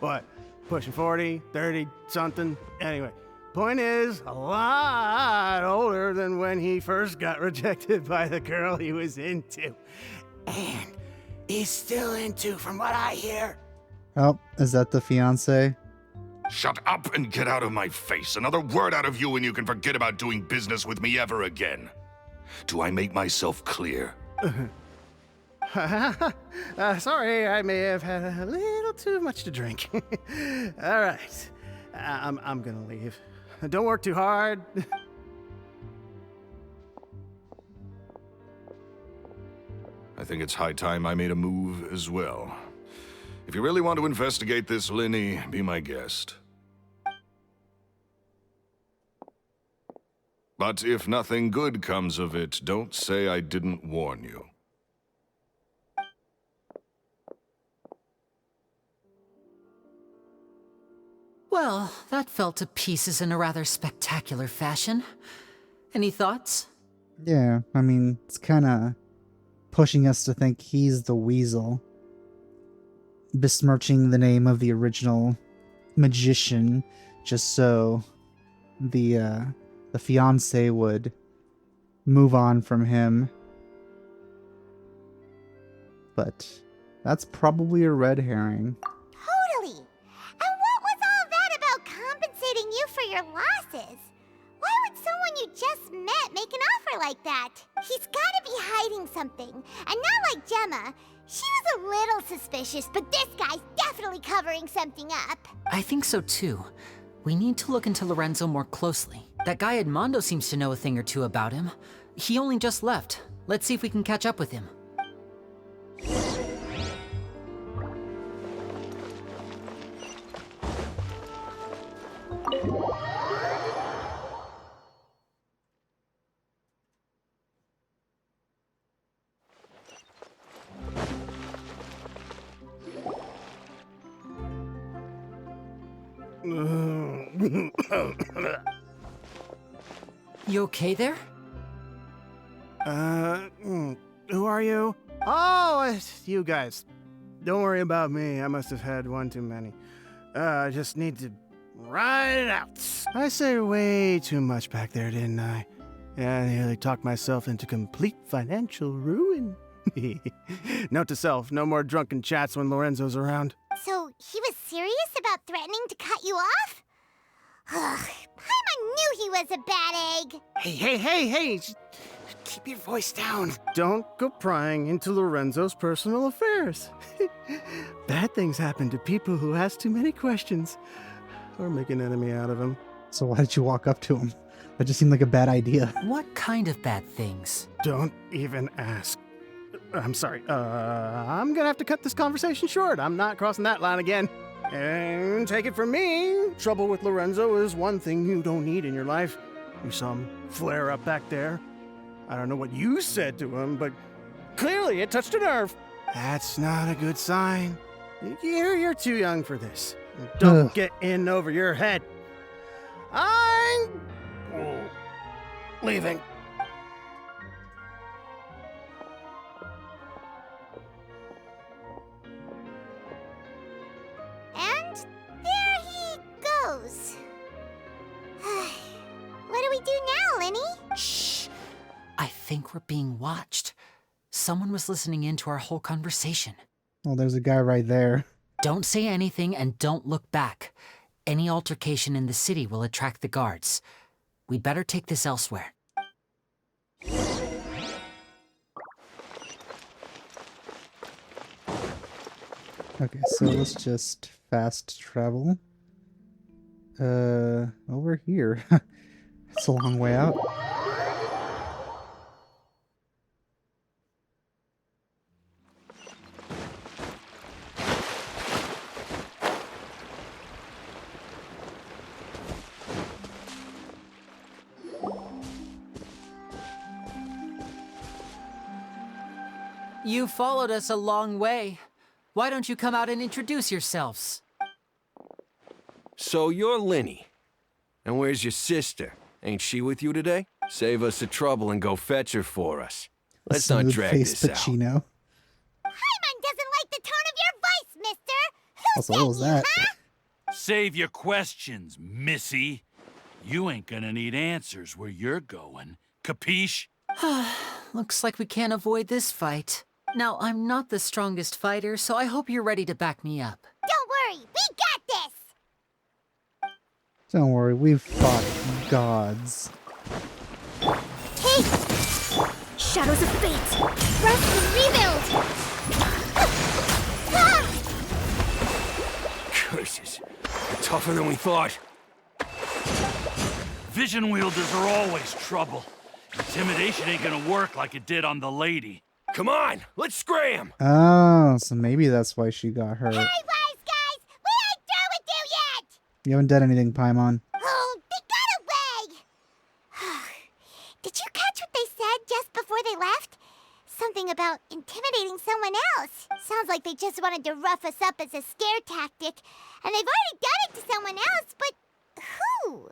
what, pushing 40, 30, something? Anyway, point is, a lot older than when he first got rejected by the girl he was into. And he's still into, from what I hear. Oh, is that the fiance? Shut up and get out of my face. Another word out of you and you can forget about doing business with me ever again. Do I make myself clear? Sorry, I may have had a little too much to drink. All right, I'm gonna leave. Don't work too hard. I think it's high time I made a move as well. If you really want to investigate this, Lyney, be my guest. But if nothing good comes of it, don't say I didn't warn you. Well, that fell to pieces in a rather spectacular fashion. Any thoughts? Yeah, I mean, it's kind of pushing us to think he's the weasel, besmirching the name of the original magician just so the fiance would move on from him. But that's probably a red herring. Totally. And what was all that about compensating you for your losses? Why would someone you just met make an offer like that? He's gotta be hiding something. And not like Gemma. She was a little suspicious, but this guy's definitely covering something up. I think so too. We need to look into Lorenzo more closely. That guy Edmondo seems to know a thing or two about him. He only just left. Let's see if we can catch up with him. You okay there? Who are you? Oh, it's you guys. Don't worry about me. I must have had one too many. I just need to ride it out. I said way too much back there, didn't I? Yeah, I nearly talked myself into complete financial ruin. Note to self, no more drunken chats when Lorenzo's around. So he was serious about threatening to cut you off? Ugh, Paimon knew he was a bad egg. Hey, keep your voice down. Don't go prying into Lorenzo's personal affairs. Bad things happen to people who ask too many questions or make an enemy out of him. So why did you walk up to him? That just seemed like a bad idea. What kind of bad things? Don't even ask. I'm sorry. I'm gonna have to cut this conversation short. I'm not crossing that line again. And take it from me, trouble with Lorenzo is one thing you don't need in your life. You saw him flare up back there. I don't know what you said to him, but clearly it touched a nerve. That's not a good sign. You're too young for this. Don't get in over your head. I'm leaving. And there he goes. What do we do now, Lyney? Shh! I think we're being watched. Someone was listening in to our whole conversation. Well, there's a guy right there. Don't say anything and don't look back. Any altercation in the city will attract the guards. We'd better take this elsewhere. Okay, so let's just fast travel. Over here. It's a long way out. You followed us a long way. Why don't you come out and introduce yourselves? So you're Lyney. And where's your sister? Ain't she with you today? Save us the trouble and go fetch her for us. Let's not drag this out. Pacino. Paimon doesn't like the tone of your voice, mister. Who Also, what was that? Save your questions, missy. You ain't gonna need answers where you're going. Capiche? Looks like we can't avoid this fight. Now, I'm not the strongest fighter, so I hope you're ready to back me up. Don't worry, we got this. Don't worry, we've fought gods. Hey! Shadows of Fate! Rest and rebuild! Curses. They're tougher than we thought. Vision wielders are always trouble. Intimidation ain't gonna work like it did on the lady. Come on, let's scram! Oh, so maybe that's why she got hurt. Hey, wise guys! We ain't through with you yet! You haven't done anything, Paimon. Oh, they got away! Did you catch what they said just before they left? something about intimidating someone else. Sounds like they just wanted to rough us up as a scare tactic. And they've already done it to someone else, but who?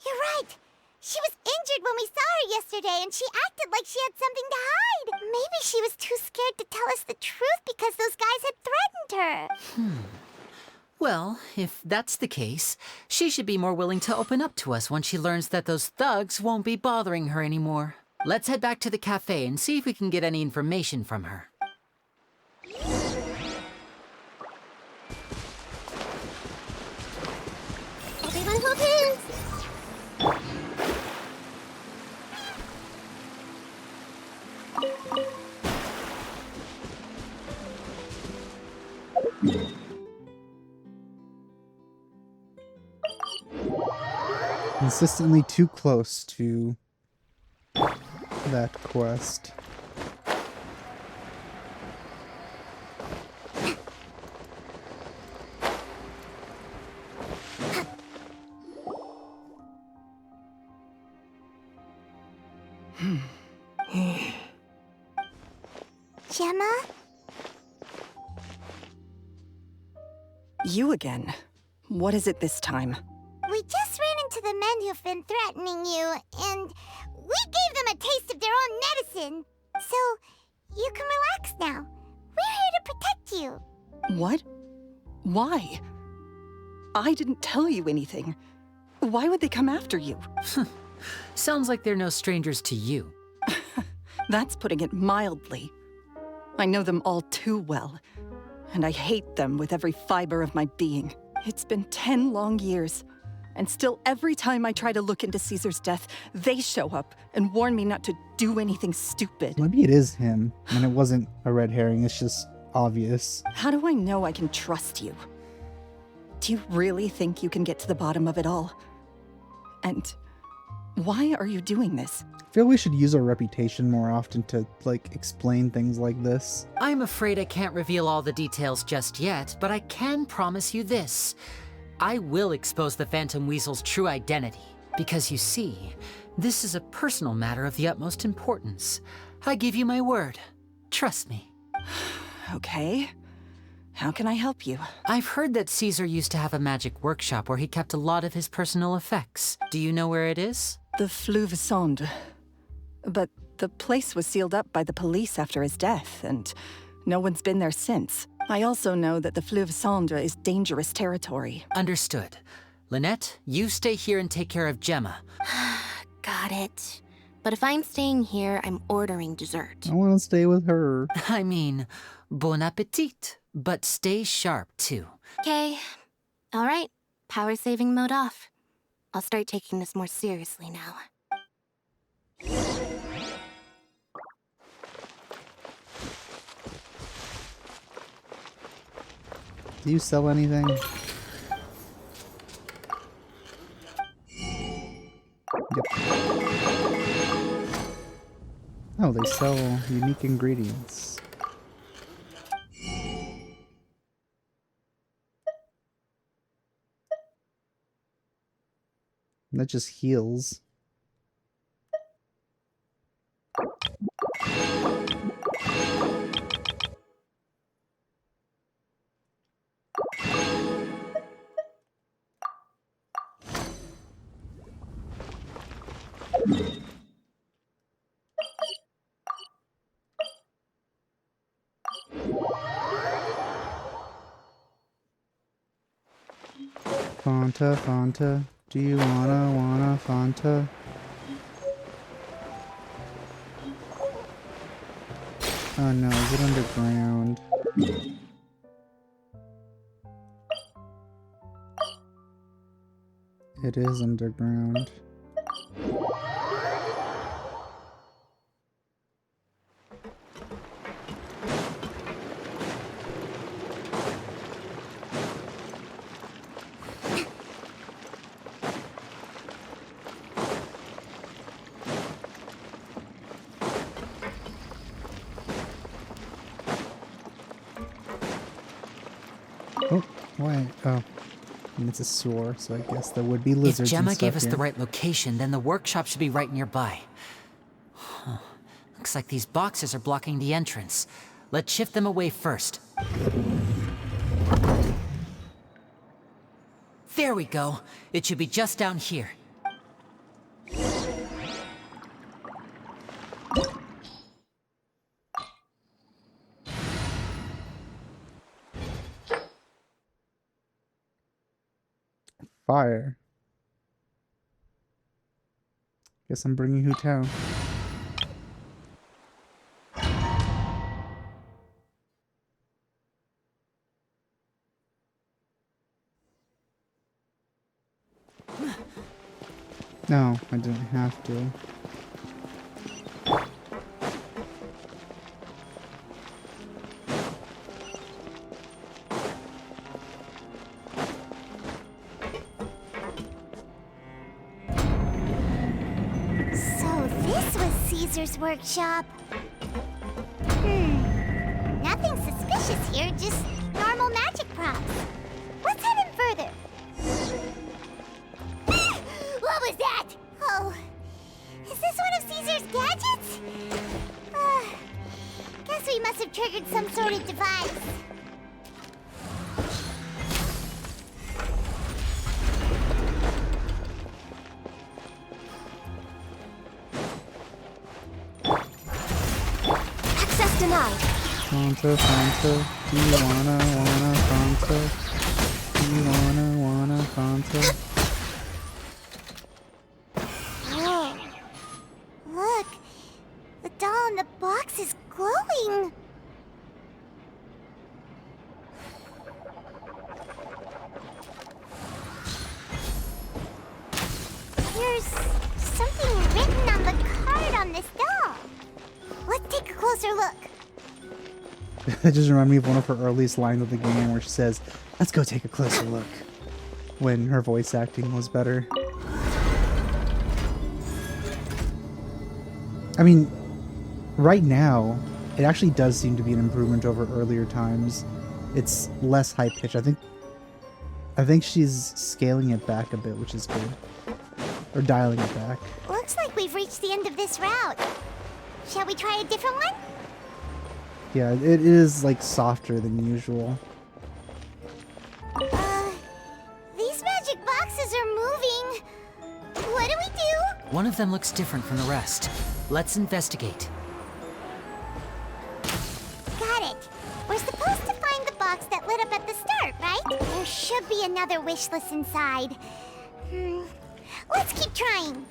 You're right. She was injured when we saw her yesterday, and she acted like she had something to hide. Maybe she was too scared to tell us the truth because those guys had threatened her. Well, if that's the case, she should be more willing to open up to us once she learns that those thugs won't be bothering her anymore. Let's head back to the cafe and see if we can get any information from her. Everyone hold hands. Consistently too close to that quest. Gemma? You again. What is it this time? We just ran into the men who've been threatening you, and we gave them a taste of their own medicine. So, you can relax now. We're here to protect you. What? Why? I didn't tell you anything. Why would they come after you? Sounds like they're no strangers to you. That's putting it mildly. I know them all too well, and I hate them with every fiber of my being. It's been 10 long years, and still every time I try to look into Caesar's death, they show up and warn me not to do anything stupid. Maybe it is him, and it wasn't a red herring, it's just obvious. How do I know I can trust you? Do you really think you can get to the bottom of it all? And why are you doing this? I feel we should use our reputation more often to, like, explain things like this. I'm afraid I can't reveal all the details just yet, but I can promise you this. I will expose the Phantom Weasel's true identity, because you see, this is a personal matter of the utmost importance. I give you my word. Trust me. Okay. How can I help you? I've heard that Caesar used to have a magic workshop where he kept a lot of his personal effects. Do you know where it is? The Fleuve Sonde. But the place was sealed up by the police after his death, and no one's been there since. I also know that the Fleuve Sonde is dangerous territory. Understood. Lynette, you stay here and take care of Gemma. Got it. But if I'm staying here, I'm ordering dessert. I want to stay with her. I mean, bon appetit. But stay sharp, too. Okay. All right. Power saving mode off. I'll start taking this more seriously now. Do you sell anything? Yep. Oh, they sell unique ingredients. That just heals. Fanta, Fanta, do you wanna Fanta? Oh no, is it underground? It is underground. Oh, why? Oh. And it's a sewer, so I guess there would be lizards If Gemma and stuff gave us here. the right location, then the workshop should be right nearby. Huh. Looks like these boxes are blocking the entrance. Let's shift them away first. There we go. It should be just down here. Fire. Guess I'm bringing Hu Tao. No, I didn't have to. So this was Caesar's workshop. Nothing suspicious here, just normal magic props. Let's head in further. What was that? Oh, is this one of Caesar's gadgets? Guess we must have triggered some sort of device. Access denied. Fonto, Fonto, do you wanna, Fonto? Do you wanna, Fonto? Whoa. Look, the doll in the box is glowing. There's something written on the card on this doll. Let's take a closer look. That just reminded me of one of her earliest lines of the game where she says, "Let's go take a closer look," when her voice acting was better. I mean, right now, it actually does seem to be an improvement over earlier times. It's less high pitch. I think she's scaling it back a bit, which is good. Or dialing it back. Looks like we've reached the end of this route. Shall we try a different one? Yeah, it is like softer than usual. These magic boxes are moving. What do we do? One of them looks different from the rest. Let's investigate. Got it. We're supposed to find the box that lit up at the start, right? There should be another wish list inside. Let's keep trying.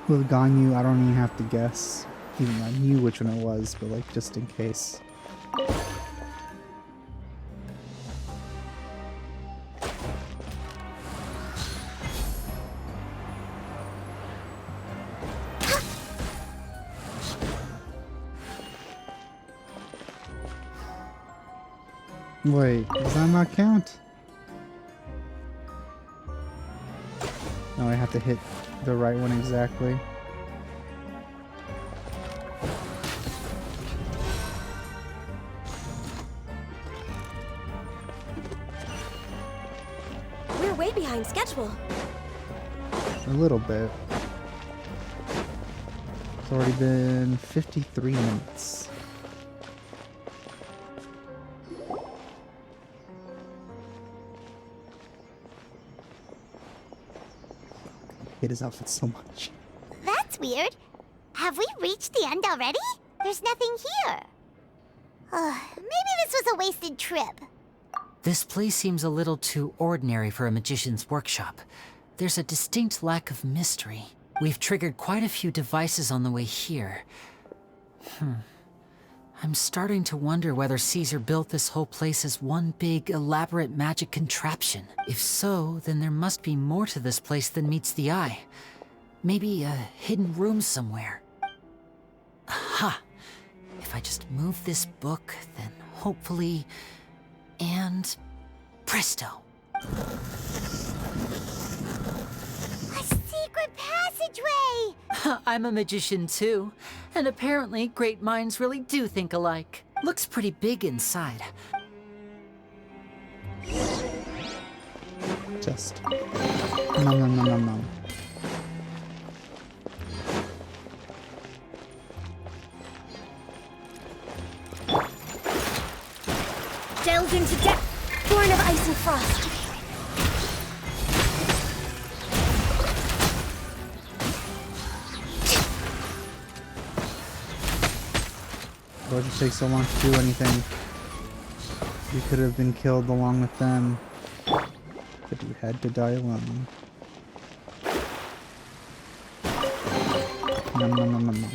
With Ganyu, I don't even have to guess. Even though I knew which one it was, but like just in case. Wait, does that not count? No, I have to hit the right one exactly. We're way behind schedule. A little bit. It's already been 53 minutes. I hate his outfit so much. That's weird. Have we reached the end already? There's nothing here. Maybe this was a wasted trip. This place seems a little too ordinary for a magician's workshop. There's a distinct lack of mystery. We've triggered quite a few devices on the way here. I'm starting to wonder whether Caesar built this whole place as one big, elaborate magic contraption. If so, then there must be more to this place than meets the eye. Maybe a hidden room somewhere. Aha! If I just move this book, then hopefully... And... presto! A secret passageway! I'm a magician too, and apparently great minds really do think alike. Looks pretty big inside. Just nom nom nom nom nom. Delved into depth, born of ice and frost. Why did it take so long to do anything? You could have been killed along with them, but you had to die alone. Nom nom nom nom nom.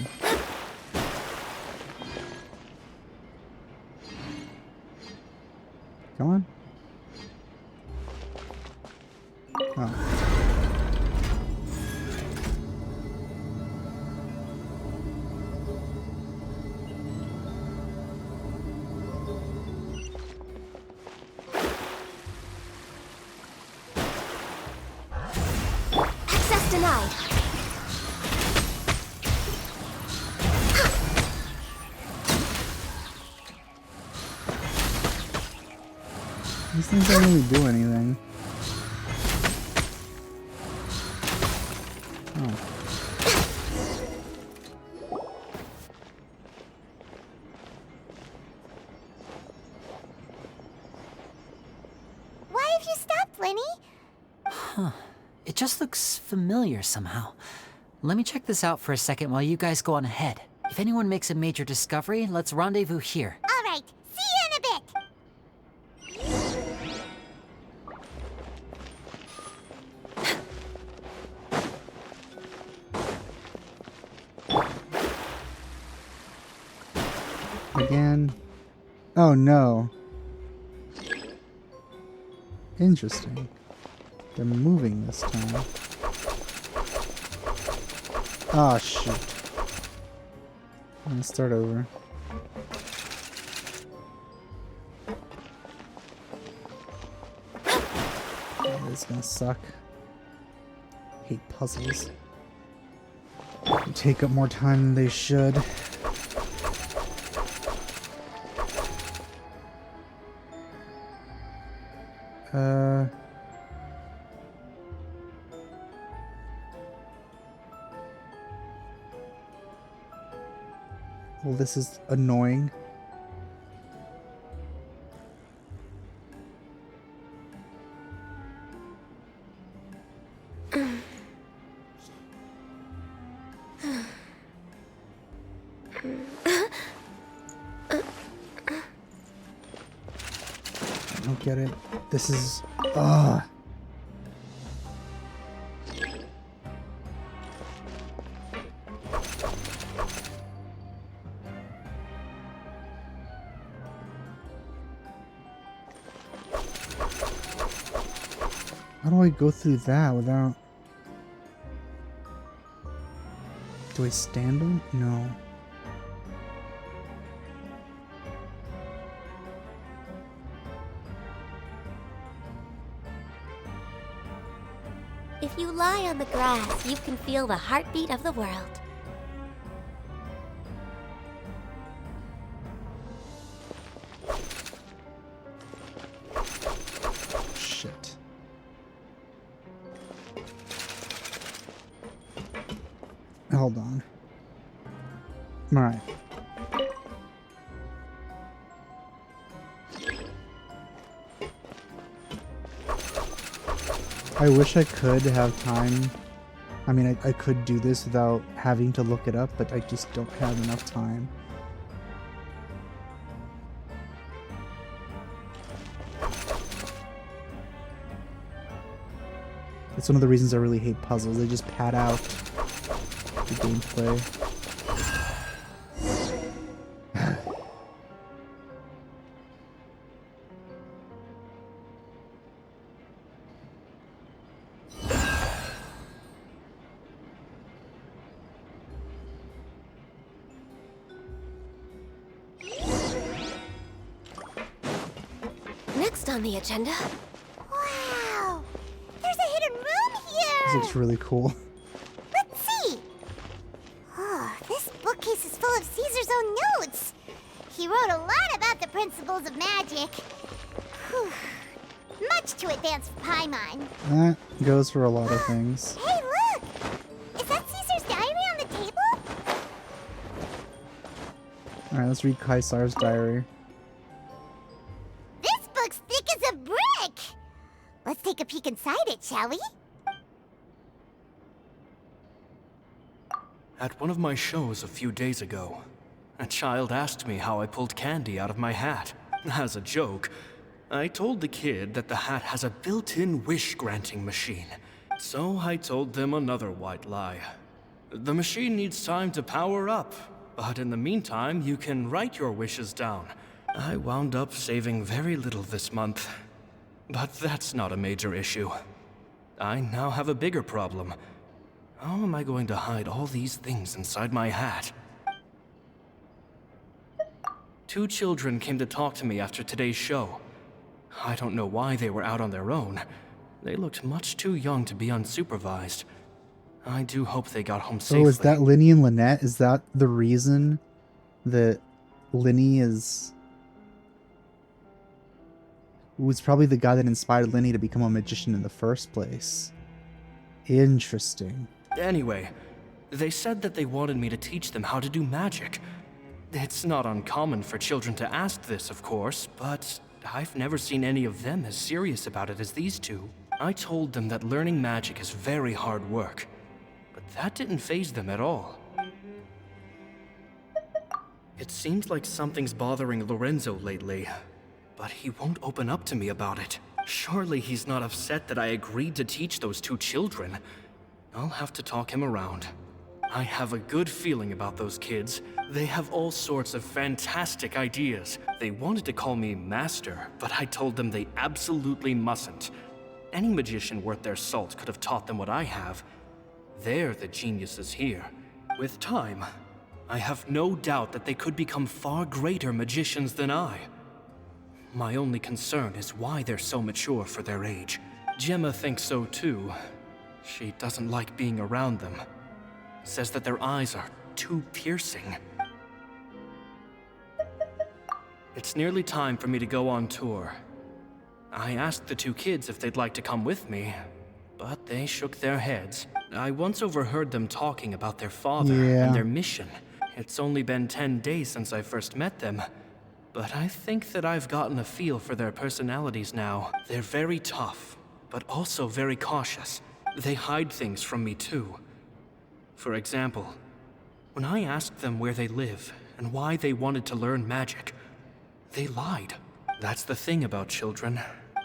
Come on. Oh. Access denied. These things don't really do anything. Oh. Why have you stopped, Lyney? Huh. It just looks familiar somehow. Let me check this out for a second while you guys go on ahead. If anyone makes a major discovery, let's rendezvous here. All right, see you in a bit. Again? Oh no. Interesting. They're moving this time. Ah, shoot. I'm gonna start over. Oh, this is gonna suck. Hate puzzles. They take up more time than they should. Well, this is annoying. I don't get it. This is... Ugh. How do I go through that without... Do I stand on? No. If you lie on the grass, you can feel the heartbeat of the world. Shit. Hold on. Alright. I wish I could have time. I mean, I could do this without having to look it up, but I just don't have enough time. It's one of the reasons I really hate puzzles. They just pad out the gameplay. Next on the agenda. Wow! There's a hidden room here! This looks really cool. Let's see! Oh, this bookcase is full of Caesar's own notes! He wrote a lot about the principles of magic. Whew. Much much too advanced for Paimon. That goes for a lot of things. Hey, look! Is that Caesar's diary on the table? Alright, let's read Kaisar's diary. This book's thick as a brick! Let's take a peek inside it, shall we? At one of my shows a few days ago, a child asked me how I pulled candy out of my hat. As a joke, I told the kid that the hat has a built-in wish-granting machine. So I told them another white lie. The machine needs time to power up, but in the meantime, you can write your wishes down. I wound up saving very little this month. But that's not a major issue. I now have a bigger problem. How am I going to hide all these things inside my hat? 2 children came to talk to me after today's show. I don't know why they were out on their own. They looked much too young to be unsupervised. I do hope they got home safely. Oh, is that Lyney and Lynette? Is that the reason that Lyney is... was probably the guy that inspired Lyney to become a magician in the first place? Interesting. Anyway, they said that they wanted me to teach them how to do magic. It's not uncommon for children to ask this, of course, but I've never seen any of them as serious about it as these 2. I told them that learning magic is very hard work, but that didn't faze them at all. It seems like something's bothering Lorenzo lately, but he won't open up to me about it. Surely he's not upset that I agreed to teach those 2 children. I'll have to talk him around. I have a good feeling about those kids. They have all sorts of fantastic ideas. They wanted to call me Master, but I told them they absolutely mustn't. Any magician worth their salt could have taught them what I have. They're the geniuses here. With time, I have no doubt that they could become far greater magicians than I. My only concern is why they're so mature for their age. Gemma thinks so too. She doesn't like being around them. Says that their eyes are too piercing. It's nearly time for me to go on tour. I asked the 2 kids if they'd like to come with me, but they shook their heads. I once overheard them talking about their father and their mission. It's only been 10 days since I first met them, but I think that I've gotten a feel for their personalities now. They're very tough, but also very cautious. They hide things from me too. For example, when I asked them where they live and why they wanted to learn magic, they lied. That's the thing about children.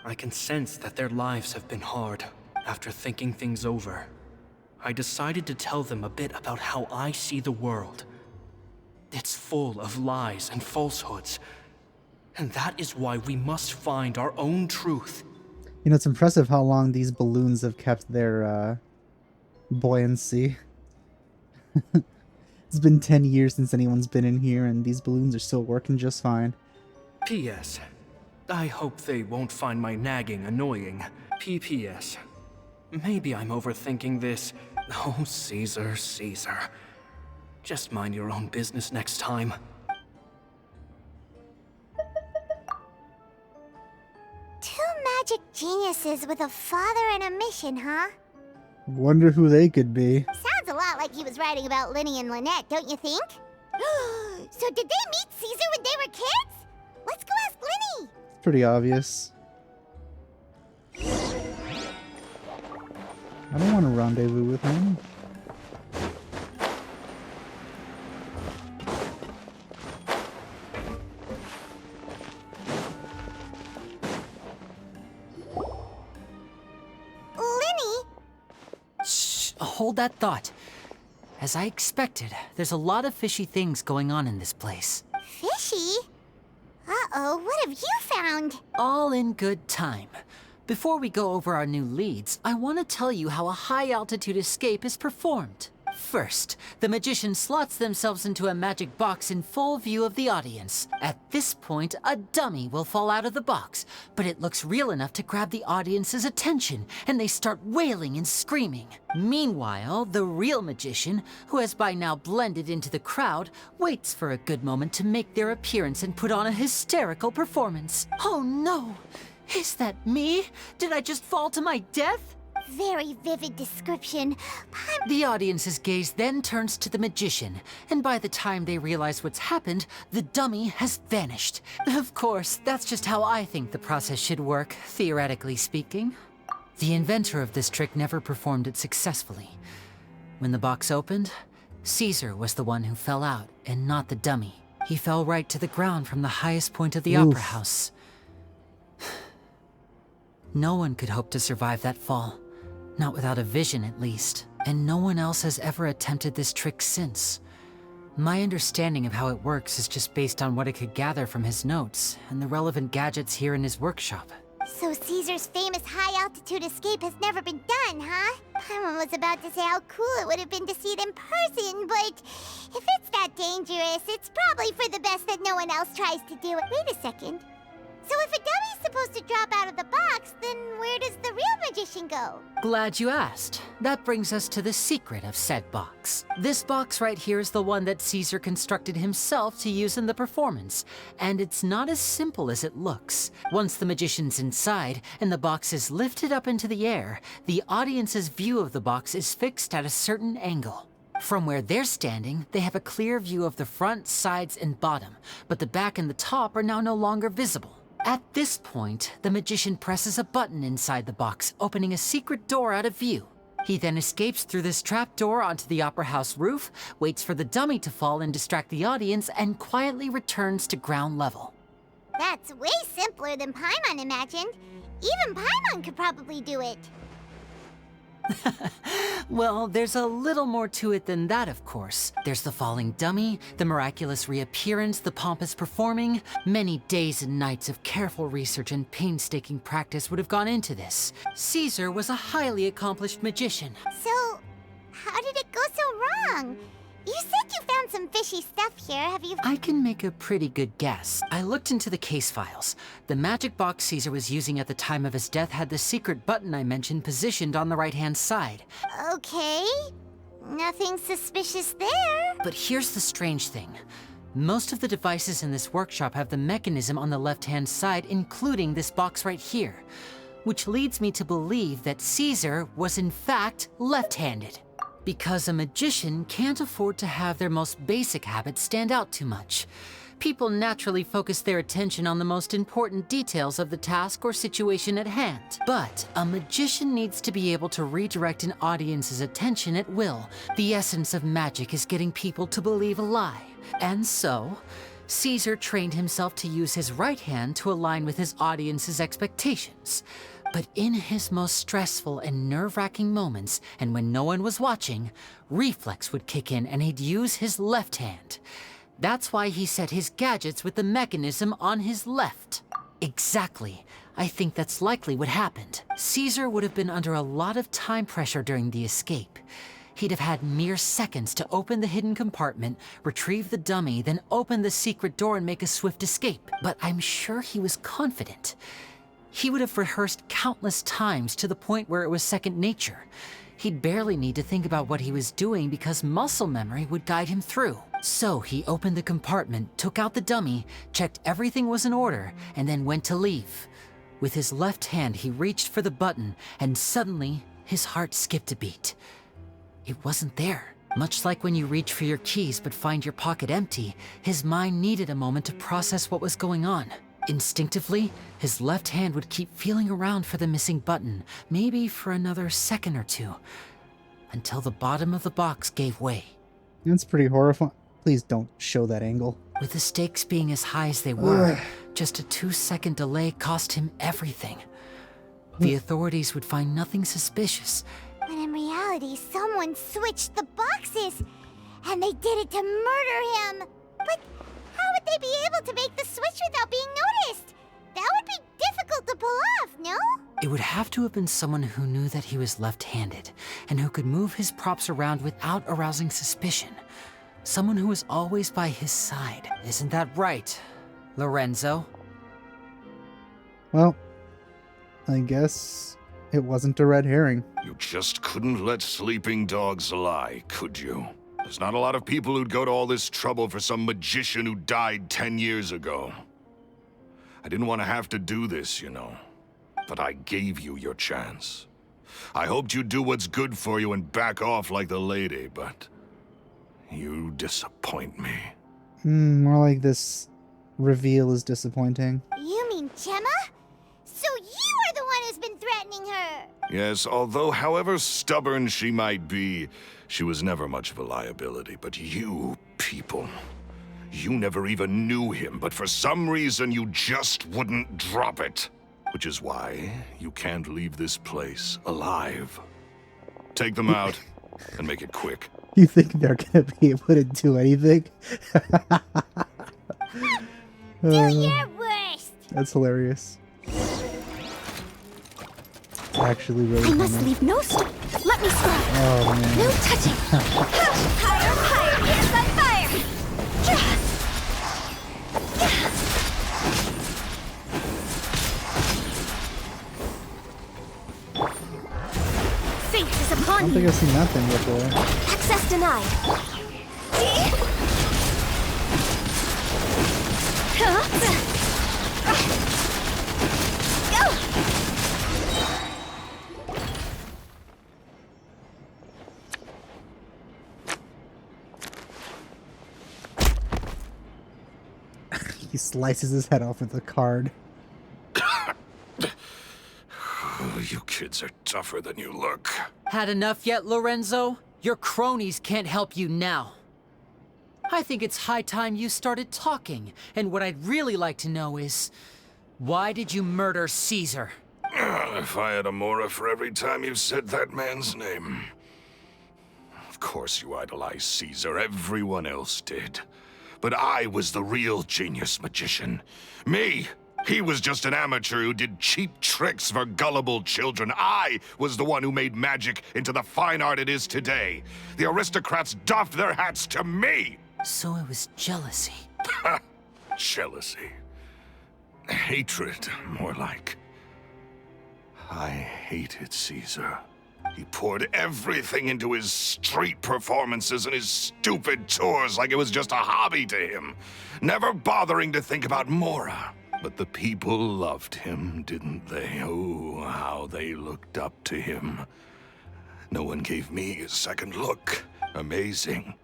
I can sense that their lives have been hard. After thinking things over, I decided to tell them a bit about how I see the world. It's full of lies and falsehoods, and that is why we must find our own truth. You know, it's impressive how long these balloons have kept their buoyancy. It's been 10 years since anyone's been in here, and these balloons are still working just fine. P.S. I hope they won't find my nagging annoying. P.P.S. Maybe I'm overthinking this. Oh, Caesar, Caesar. Just mind your own business next time. Two magic geniuses with a father and a mission, huh? Wonder who they could be. Sounds a lot like he was writing about Lyney and Lynette, don't you think? So did they meet Caesar when they were kids? Let's go ask Lyney! It's pretty obvious. I don't want to rendezvous with him. Hold that thought. As I expected, there's a lot of fishy things going on in this place. Fishy? Uh-oh, what have you found? All in good time. Before we go over our new leads, I want to tell you how a high-altitude escape is performed. First, the magician slots themselves into a magic box in full view of the audience. At this point, a dummy will fall out of the box, but it looks real enough to grab the audience's attention, and they start wailing and screaming. Meanwhile, the real magician, who has by now blended into the crowd, waits for a good moment to make their appearance and put on a hysterical performance. Oh no! Is that me? Did I just fall to my death? Very vivid description. The audience's gaze then turns to the magician, and by the time they realize what's happened, the dummy has vanished. Of course, that's just how I think the process should work, theoretically speaking. The inventor of this trick never performed it successfully. When the box opened, Caesar was the one who fell out, and not the dummy. He fell right to the ground from the highest point of the opera house. No one could hope to survive that fall. Not without a vision, at least. And no one else has ever attempted this trick since. My understanding of how it works is just based on what I could gather from his notes and the relevant gadgets here in his workshop. So Caesar's famous high-altitude escape has never been done, huh? Paimon was about to say how cool it would have been to see it in person, but if it's that dangerous, it's probably for the best that no one else tries to do it. Wait a second. So if a dummy's supposed to drop out of the box, then where does the real magician go? Glad you asked. That brings us to the secret of said box. This box right here is the one that Caesar constructed himself to use in the performance, and it's not as simple as it looks. Once the magician's inside and the box is lifted up into the air, the audience's view of the box is fixed at a certain angle. From where they're standing, they have a clear view of the front, sides, and bottom, but the back and the top are now no longer visible. At this point, the magician presses a button inside the box, opening a secret door out of view. He then escapes through this trap door onto the opera house roof, waits for the dummy to fall and distract the audience, and quietly returns to ground level. That's way simpler than Paimon imagined. Even Paimon could probably do it. Well, there's a little more to it than that, of course. There's the falling dummy, the miraculous reappearance, the pompous performing. Many days and nights of careful research and painstaking practice would have gone into this. Caesar was a highly accomplished magician. So, how did it go so wrong? You said you found some fishy stuff here. Have you... I can make a pretty good guess. I looked into the case files. The magic box Caesar was using at the time of his death had the secret button I mentioned positioned on the right-hand side. Okay. Nothing suspicious there. But here's the strange thing. Most of the devices in this workshop have the mechanism on the left-hand side, including this box right here. Which leads me to believe that Caesar was in fact left-handed. Because a magician can't afford to have their most basic habits stand out too much. People naturally focus their attention on the most important details of the task or situation at hand. But a magician needs to be able to redirect an audience's attention at will. The essence of magic is getting people to believe a lie. And so, Caesar trained himself to use his right hand to align with his audience's expectations. But in his most stressful and nerve-wracking moments, and when no one was watching, reflex would kick in and he'd use his left hand. That's why he set his gadgets with the mechanism on his left. Exactly. I think that's likely what happened. Caesar would have been under a lot of time pressure during the escape. He'd have had mere seconds to open the hidden compartment, retrieve the dummy, then open the secret door and make a swift escape. But I'm sure he was confident. He would have rehearsed countless times to the point where it was second nature. He'd barely need to think about what he was doing because muscle memory would guide him through. So he opened the compartment, took out the dummy, checked everything was in order, and then went to leave. With his left hand, he reached for the button, and suddenly, his heart skipped a beat. It wasn't there. Much like when you reach for your keys but find your pocket empty, his mind needed a moment to process what was going on. Instinctively, his left hand would keep feeling around for the missing button, maybe for another second or two, until the bottom of the box gave way. That's pretty horrifying. Please don't show that angle. With the stakes being as high as they were, just a 2-second delay cost him everything. The authorities would find nothing suspicious. But in reality, someone switched the boxes, and they did it to murder him. But how would they be able to make the switch without being noticed? That would be difficult to pull off, no? It would have to have been someone who knew that he was left-handed, and who could move his props around without arousing suspicion. Someone who was always by his side. Isn't that right, Lorenzo? Well, I guess it wasn't a red herring. You just couldn't let sleeping dogs lie, could you? There's not a lot of people who'd go to all this trouble for some magician who died 10 years ago. I didn't want to have to do this, you know. but I gave you your chance. I hoped you'd do what's good for you and back off like the lady, but you disappoint me. More like this reveal is disappointing. You mean Gemma? So you are the one who's been threatening her! Yes, although however stubborn she might be, she was never much of a liability. But you people, you never even knew him, but for some reason you just wouldn't drop it. Which is why you can't leave this place alive. Take them out and make it quick. You think they're gonna be able to do anything? Do your worst! That's hilarious. Actually, really I must funny. leave no stone. Let me start. Oh man. No touching. Higher, higher, hands on fire. Fate is I upon don't you. think I've seen that thing before. Access denied. He slices his head off with a card. You kids are tougher than you look. Had enough yet, Lorenzo? Your cronies can't help you now. I think it's high time you started talking, and what I'd really like to know is, why did you murder Caesar? If I had a Mora for every time you said that man's name. Of course you idolized Caesar, everyone else did. But I was the real genius magician. Me! He was just an amateur who did cheap tricks for gullible children. I was the one who made magic into the fine art it is today. The aristocrats doffed their hats to me! So it was jealousy. Jealousy. Hatred, more like. I hated Caesar. He poured everything into his street performances and his stupid tours like it was just a hobby to him, never bothering to think about Mora. But the people loved him, didn't they? Oh, how they looked up to him. No one gave me a second look. Amazing.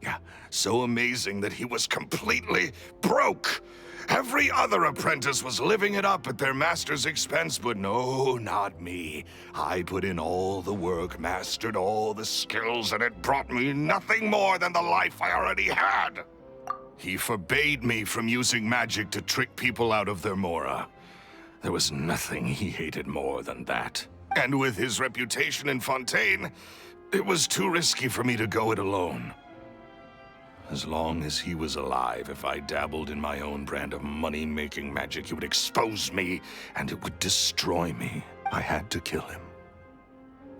Yeah, so amazing that he was completely broke. Every other apprentice was living it up at their master's expense, but no, not me. I put in all the work, mastered all the skills, and it brought me nothing more than the life I already had. He forbade me from using magic to trick people out of their Mora. There was nothing he hated more than that. And with his reputation in Fontaine, it was too risky for me to go it alone. As long as he was alive, if I dabbled in my own brand of money-making magic, he would expose me, and it would destroy me. I had to kill him.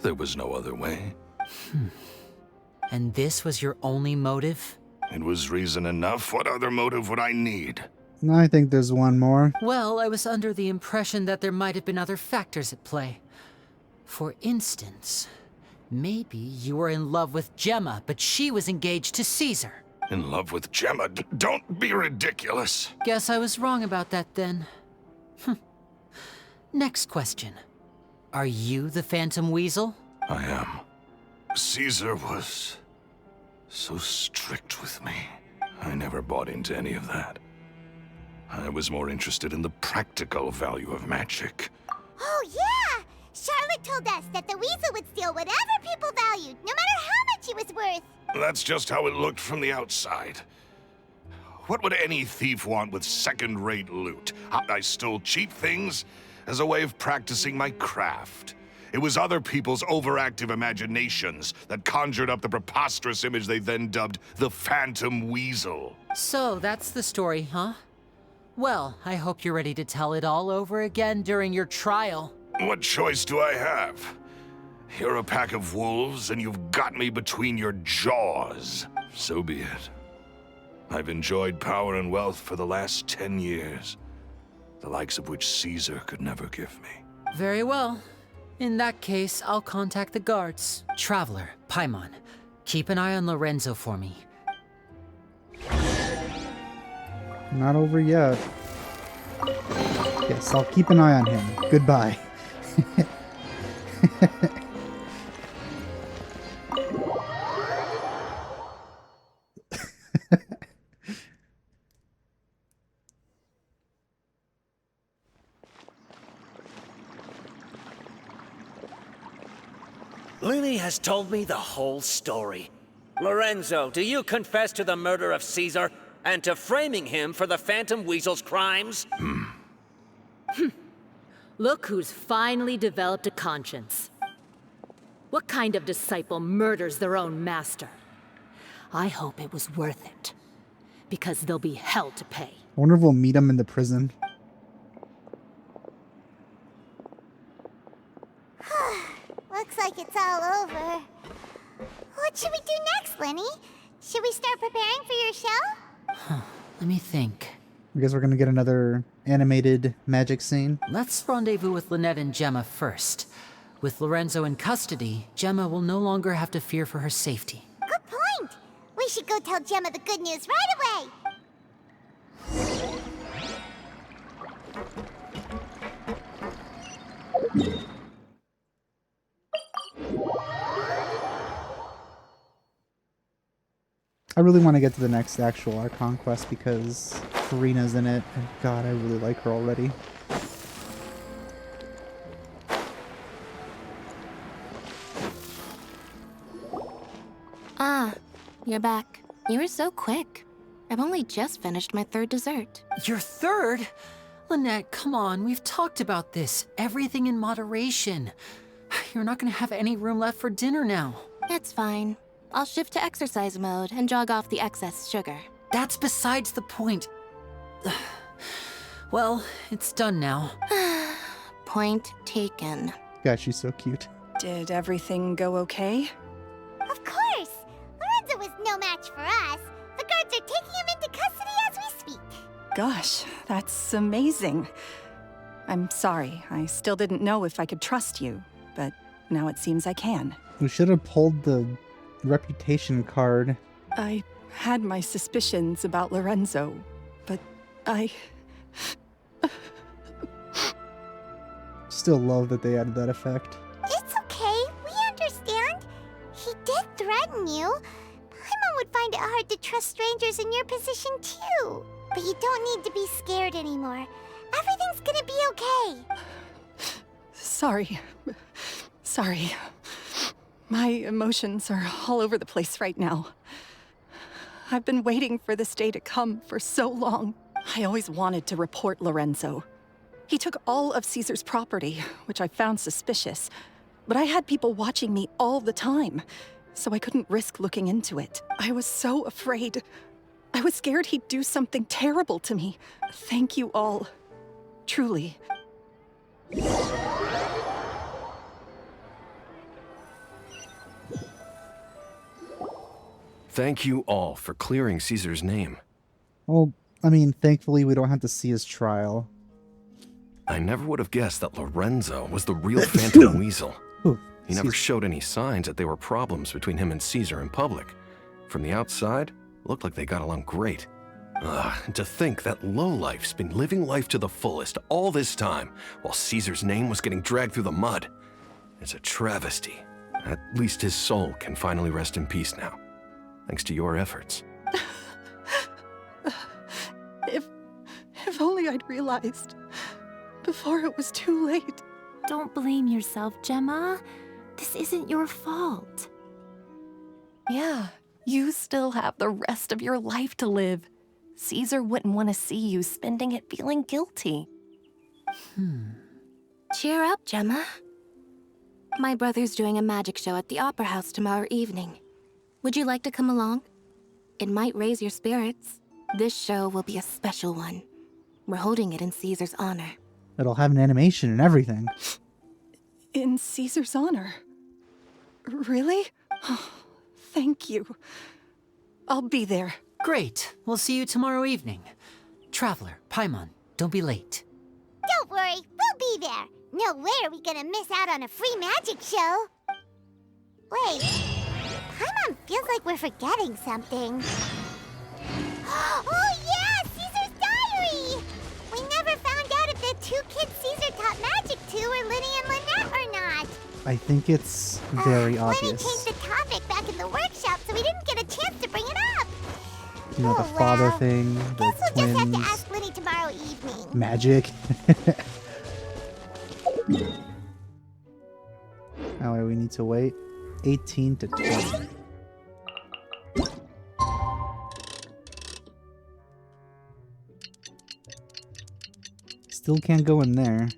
There was no other way. And this was your only motive? It was reason enough. What other motive would I need? I think there's one more. Well, I was under the impression that there might have been other factors at play. For instance, maybe you were in love with Gemma, but she was engaged to Caesar. In love with Gemma? Don't be ridiculous. Guess I was wrong about that then. Next question. Are you the Phantom Weasel? I am. Caesar was so strict with me. I never bought into any of that. I was more interested in the practical value of magic. Oh, yeah! Charlotte told us that the weasel would steal whatever people valued, no matter how much it was worth. That's just how it looked from the outside. What would any thief want with second-rate loot? I stole cheap things as a way of practicing my craft. It was other people's overactive imaginations that conjured up the preposterous image they then dubbed the Phantom Weasel. So that's the story, huh? Well, I hope you're ready to tell it all over again during your trial. What choice do I have? You're a pack of wolves, and you've got me between your jaws. So be it. I've enjoyed power and wealth for the last 10 years, the likes of which Caesar could never give me. Very well. In that case, I'll contact the guards. Traveler, Paimon, keep an eye on Lorenzo for me. Not over yet. Yes, I'll keep an eye on him. Goodbye. Lyney has told me the whole story. Lorenzo, do you confess to the murder of Caesar and to framing him for the Phantom Weasel's crimes? Look who's finally developed a conscience. What kind of disciple murders their own master? I hope it was worth it. Because there'll be hell to pay. I wonder if we'll meet him in the prison. Looks like it's all over. What should we do next, Lyney? Should we start preparing for your show? Let me think. I guess we're gonna get another animated magic scene. Let's rendezvous with Lynette and Gemma first. With Lorenzo in custody, Gemma will no longer have to fear for her safety. Good point. We should go tell Gemma the good news right away. I really want to get to the next actual Archon quest because Karina's in it, and God, I really like her already. Ah, you're back. You were so quick. I've only just finished my third dessert. Your third? Lynette, come on, we've talked about this. Everything in moderation. You're not gonna have any room left for dinner now. It's fine. I'll shift to exercise mode and jog off the excess sugar. That's besides the point. Well, it's done now. Point taken. God, she's so cute. Did everything go okay? Of course! Lorenzo was no match for us. The guards are taking him into custody as we speak. Gosh, that's amazing. I'm sorry, I still didn't know if I could trust you, but now it seems I can. We should have pulled the reputation card. I had my suspicions about Lorenzo, but I... Still love that they added that effect. It's okay. We understand. He did threaten you. Paimon would find it hard to trust strangers in your position, too. But you don't need to be scared anymore. Everything's gonna be okay. Sorry. Sorry. My emotions are all over the place right now. I've been waiting for this day to come for so long. I always wanted to report Lorenzo. He took all of Caesar's property, which I found suspicious. But I had people watching me all the time, so I couldn't risk looking into it. I was so afraid. I was scared he'd do something terrible to me. Thank you all. Truly. Thank you all for clearing Caesar's name. Well, I mean, thankfully we don't have to see his trial. I never would have guessed that Lorenzo was the real Phantom Weasel. Ooh, He never showed any signs that there were problems between him and Caesar in public. From the outside, it looked like they got along great. Ugh, to think that lowlife's been living life to the fullest all this time, while Caesar's name was getting dragged through the mud. It's a travesty. At least his soul can finally rest in peace now, thanks to your efforts. If only I'd realized before it was too late. Don't blame yourself, Gemma. This isn't your fault. Yeah, you still have the rest of your life to live. Caesar wouldn't want to see you spending it feeling guilty. Cheer up, Gemma. My brother's doing a magic show at the Opera House tomorrow evening. Would you like to come along? It might raise your spirits. This show will be a special one. We're holding it in Caesar's honor. It'll have an animation and everything. In Caesar's honor? Really? Oh, thank you. I'll be there. Great. We'll see you tomorrow evening. Traveler, Paimon, don't be late. Don't worry, we'll be there. No way are we gonna miss out on a free magic show. Wait, Paimon feels like we're forgetting something. Oh yeah, Caesar's diary! We never found out if the two Lyney and Lynette or not? I think it's very Lyney obvious. changed the topic back in the workshop, so we didn't get a chance to bring it up. You know, the Oh, father well. thing, the Guess we'll just have twins, to ask Lyney tomorrow evening. magic. Oh, wait, we need to wait. 18 to 20. Still can't go in there.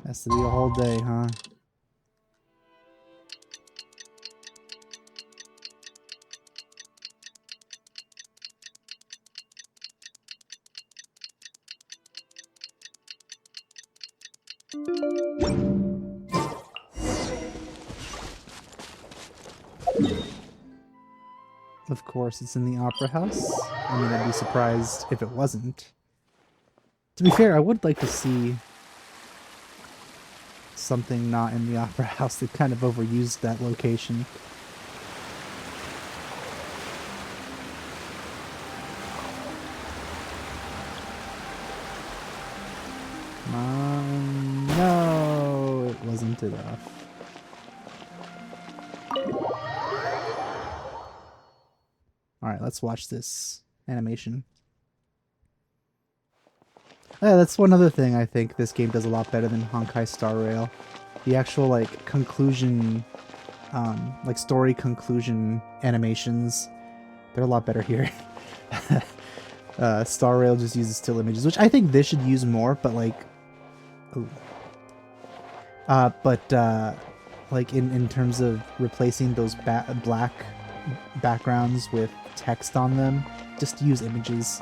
Has to be a whole day, huh? Of course, it's in the Opera House. I mean, I'd be surprised if it wasn't. To be fair, I would like to see something not in the Opera House. They've kind of overused that location. No, it wasn't enough. Alright, let's watch this animation. Yeah, that's one other thing I think this game does a lot better than Honkai Star Rail. The actual, like, conclusion, like, story conclusion animations, they're a lot better here. Star Rail just uses still images, which I think this should use more, but, like... Ooh. Like, in terms of replacing those black backgrounds with text on them, just use images.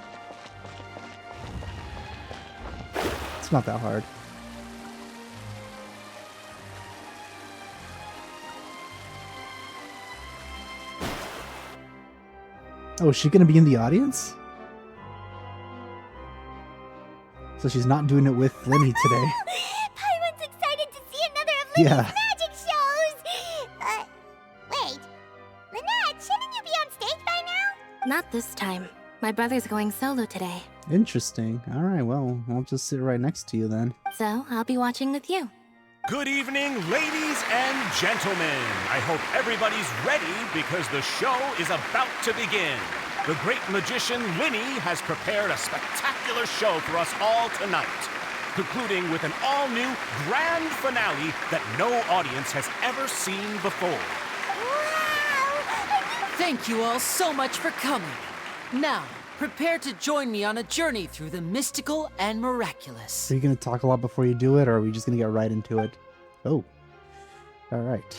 It's not that hard. Oh, is she gonna be in the audience? So she's not doing it with Lyney today. Paimon's excited to see another of Lyney's Yeah. magic shows! Wait. Lynette, shouldn't you be on stage by now? Not this time. My brother's going solo today. Interesting. Alright, well, I'll just sit right next to you then. So, I'll be watching with you. Good evening, ladies and gentlemen. I hope everybody's ready because the show is about to begin. The great magician Lyney has prepared a spectacular show for us all tonight, concluding with an all-new grand finale that no audience has ever seen before. Thank you all so much for coming. Now, prepare to join me on a journey through the mystical and miraculous. Are you gonna talk a lot before you do it, or are we just gonna get right into it? Oh. Alright.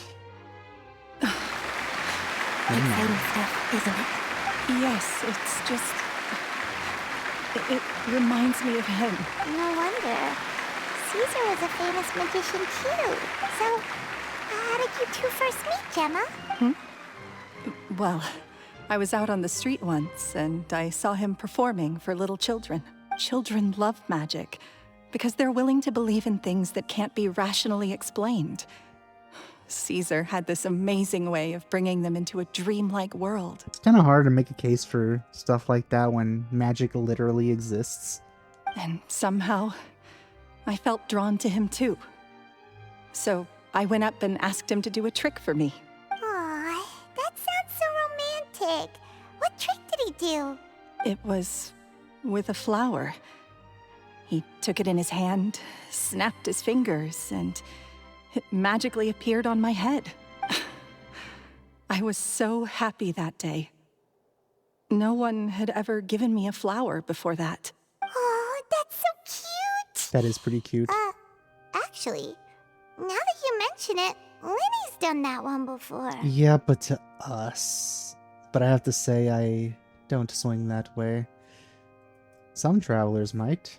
Exciting stuff, isn't it? Yes, it's just... It reminds me of him. No wonder. Caesar was a famous magician too. So, how did you two first meet, Gemma? Well, I was out on the street once, and I saw him performing for little children. Children love magic, because they're willing to believe in things that can't be rationally explained. Caesar had this amazing way of bringing them into a dreamlike world. It's kind of hard to make a case for stuff like that when magic literally exists. And somehow, I felt drawn to him too. So I went up and asked him to do a trick for me. Aw, that sounds so romantic. What trick did he do? It was with a flower. He took it in his hand, snapped his fingers, and it magically appeared on my head. I was so happy that day. No one had ever given me a flower before that. Oh, that's so cute! That is pretty cute. Actually, now that you mention it, Lyney's done that one before. Yeah, but to us. But I have to say, I don't swing that way. Some travelers might.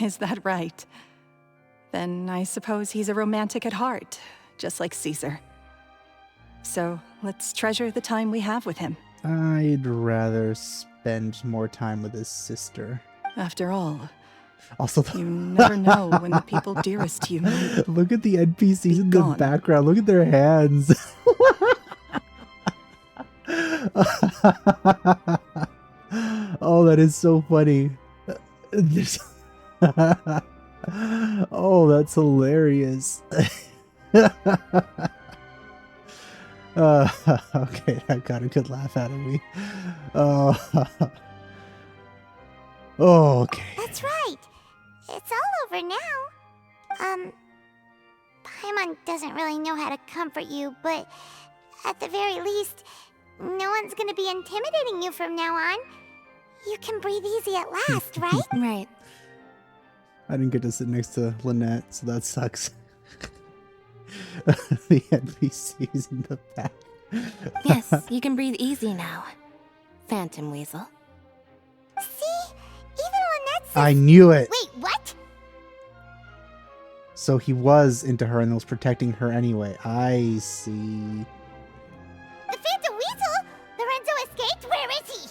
Is that right? Then I suppose he's a romantic at heart, just like Caesar. So let's treasure the time we have with him. I'd rather spend more time with his sister. After all, Also, you never know when the people dearest to you might look at the NPCs in the gone. background. Look at their hands. Oh, that is so funny. There's oh, that's hilarious. Okay, that got a good laugh out of me. Oh, oh, okay. That's right. It's all over now. Paimon doesn't really know how to comfort you, but at the very least, no one's gonna be intimidating you from now on. You can breathe easy at last, right? Right. I didn't get to sit next to Lynette, so that sucks. The NPCs in the back. Yes, you can breathe easy now. Phantom Weasel. See? Even Lynette says... I knew it! Wait, what? So he was into her and was protecting her anyway. I see. The Phantom Weasel? Lorenzo escaped? Where is he?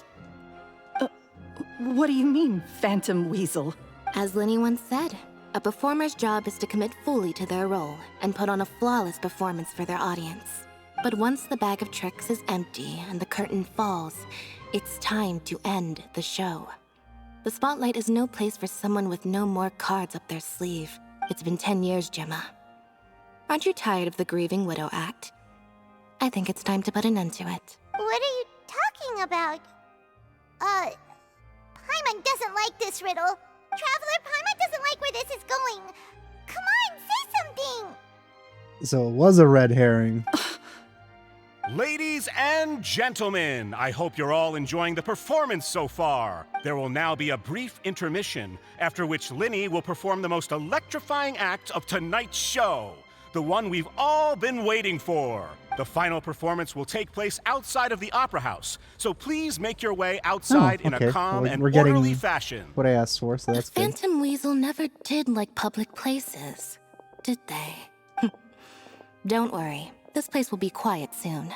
What do you mean, Phantom Weasel? As Lyney once said, a performer's job is to commit fully to their role and put on a flawless performance for their audience. But once the bag of tricks is empty and the curtain falls, it's time to end the show. The spotlight is no place for someone with no more cards up their sleeve. It's been 10 years, Gemma. Aren't you tired of the grieving widow act? I think it's time to put an end to it. What are you talking about? Paimon doesn't like this riddle. Traveler, Paimon doesn't like where this is going. Come on, say something! So it was a red herring. Ladies and gentlemen, I hope you're all enjoying the performance so far. There will now be a brief intermission, after which Lyney will perform the most electrifying act of tonight's show, the one we've all been waiting for. The final performance will take place outside of the Opera House, so please make your way outside in a calm and orderly fashion. What I asked for, so that's good. Phantom Weasel never did like public places, did they? Don't worry, this place will be quiet soon.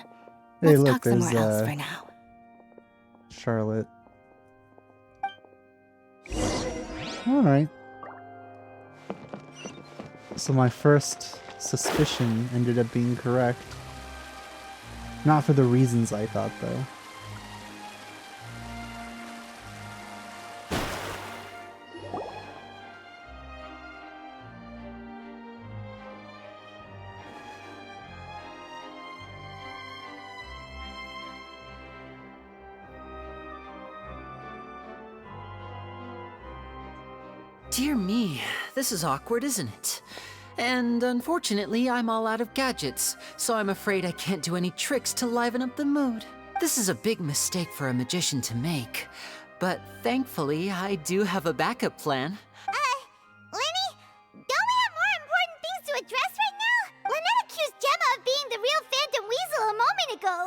Hey, Let's look, talk somewhere there's, else for now. Charlotte. Alright. So my first suspicion ended up being correct. Not for the reasons I thought, though. Dear me, this is awkward, isn't it? And unfortunately, I'm all out of gadgets, so I'm afraid I can't do any tricks to liven up the mood. This is a big mistake for a magician to make, but thankfully, I do have a backup plan. Lyney? Don't we have more important things to address right now? Lynette accused Gemma of being the real Phantom Weasel a moment ago.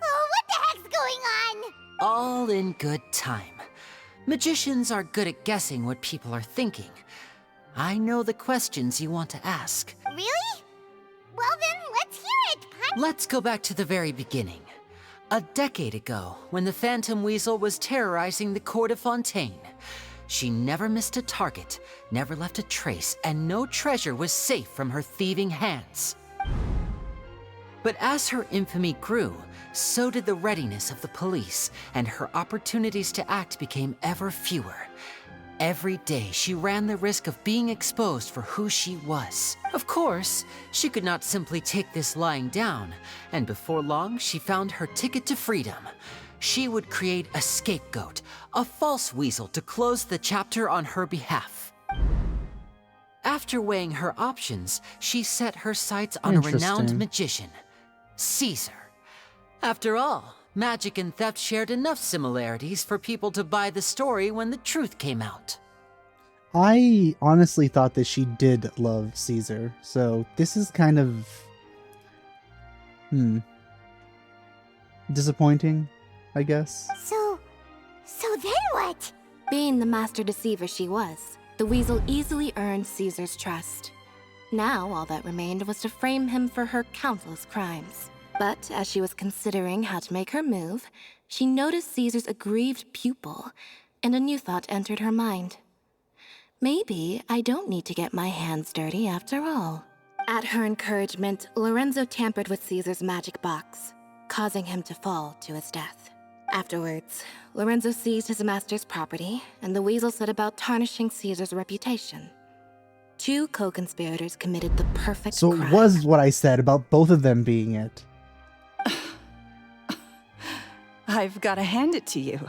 Oh, what the heck's going on? All in good time. Magicians are good at guessing what people are thinking. I know the questions you want to ask. Really? Well then, let's hear it, Let's go back to the very beginning. A decade ago, when the Phantom Weasel was terrorizing the court of Fontaine. She never missed a target, never left a trace, and no treasure was safe from her thieving hands. But as her infamy grew, so did the readiness of the police, and her opportunities to act became ever fewer. Every day, she ran the risk of being exposed for who she was. Of course, she could not simply take this lying down, and before long, she found her ticket to freedom. She would create a scapegoat, a false weasel to close the chapter on her behalf. After weighing her options, she set her sights on a renowned magician, Caesar. After all, magic and theft shared enough similarities for people to buy the story when the truth came out. I honestly thought that she did love Caesar, so this is kind of... disappointing, I guess. So then what? Being the master deceiver she was, the weasel easily earned Caesar's trust. Now all that remained was to frame him for her countless crimes. But as she was considering how to make her move, she noticed Caesar's aggrieved pupil, and a new thought entered her mind. Maybe I don't need to get my hands dirty after all. At her encouragement, Lorenzo tampered with Caesar's magic box. causing him to fall to his death. Afterwards, Lorenzo seized his master's property, and the weasel set about tarnishing Caesar's reputation. 2 co-conspirators committed the perfect So crime. it was what I said about both of them being it. I've got to hand it to you.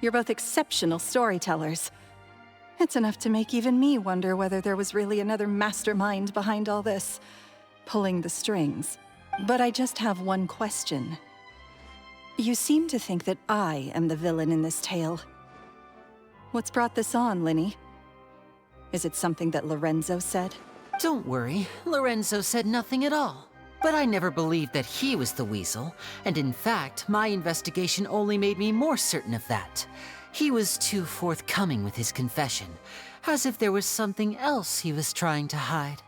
You're both exceptional storytellers. It's enough to make even me wonder whether there was really another mastermind behind all this, pulling the strings. But I just have one question. You seem to think that I am the villain in this tale. What's brought this on, Lyney? Is it something that Lorenzo said? Don't worry, Lorenzo said nothing at all. But I never believed that he was the weasel, and in fact, my investigation only made me more certain of that. He was too forthcoming with his confession, as if there was something else he was trying to hide.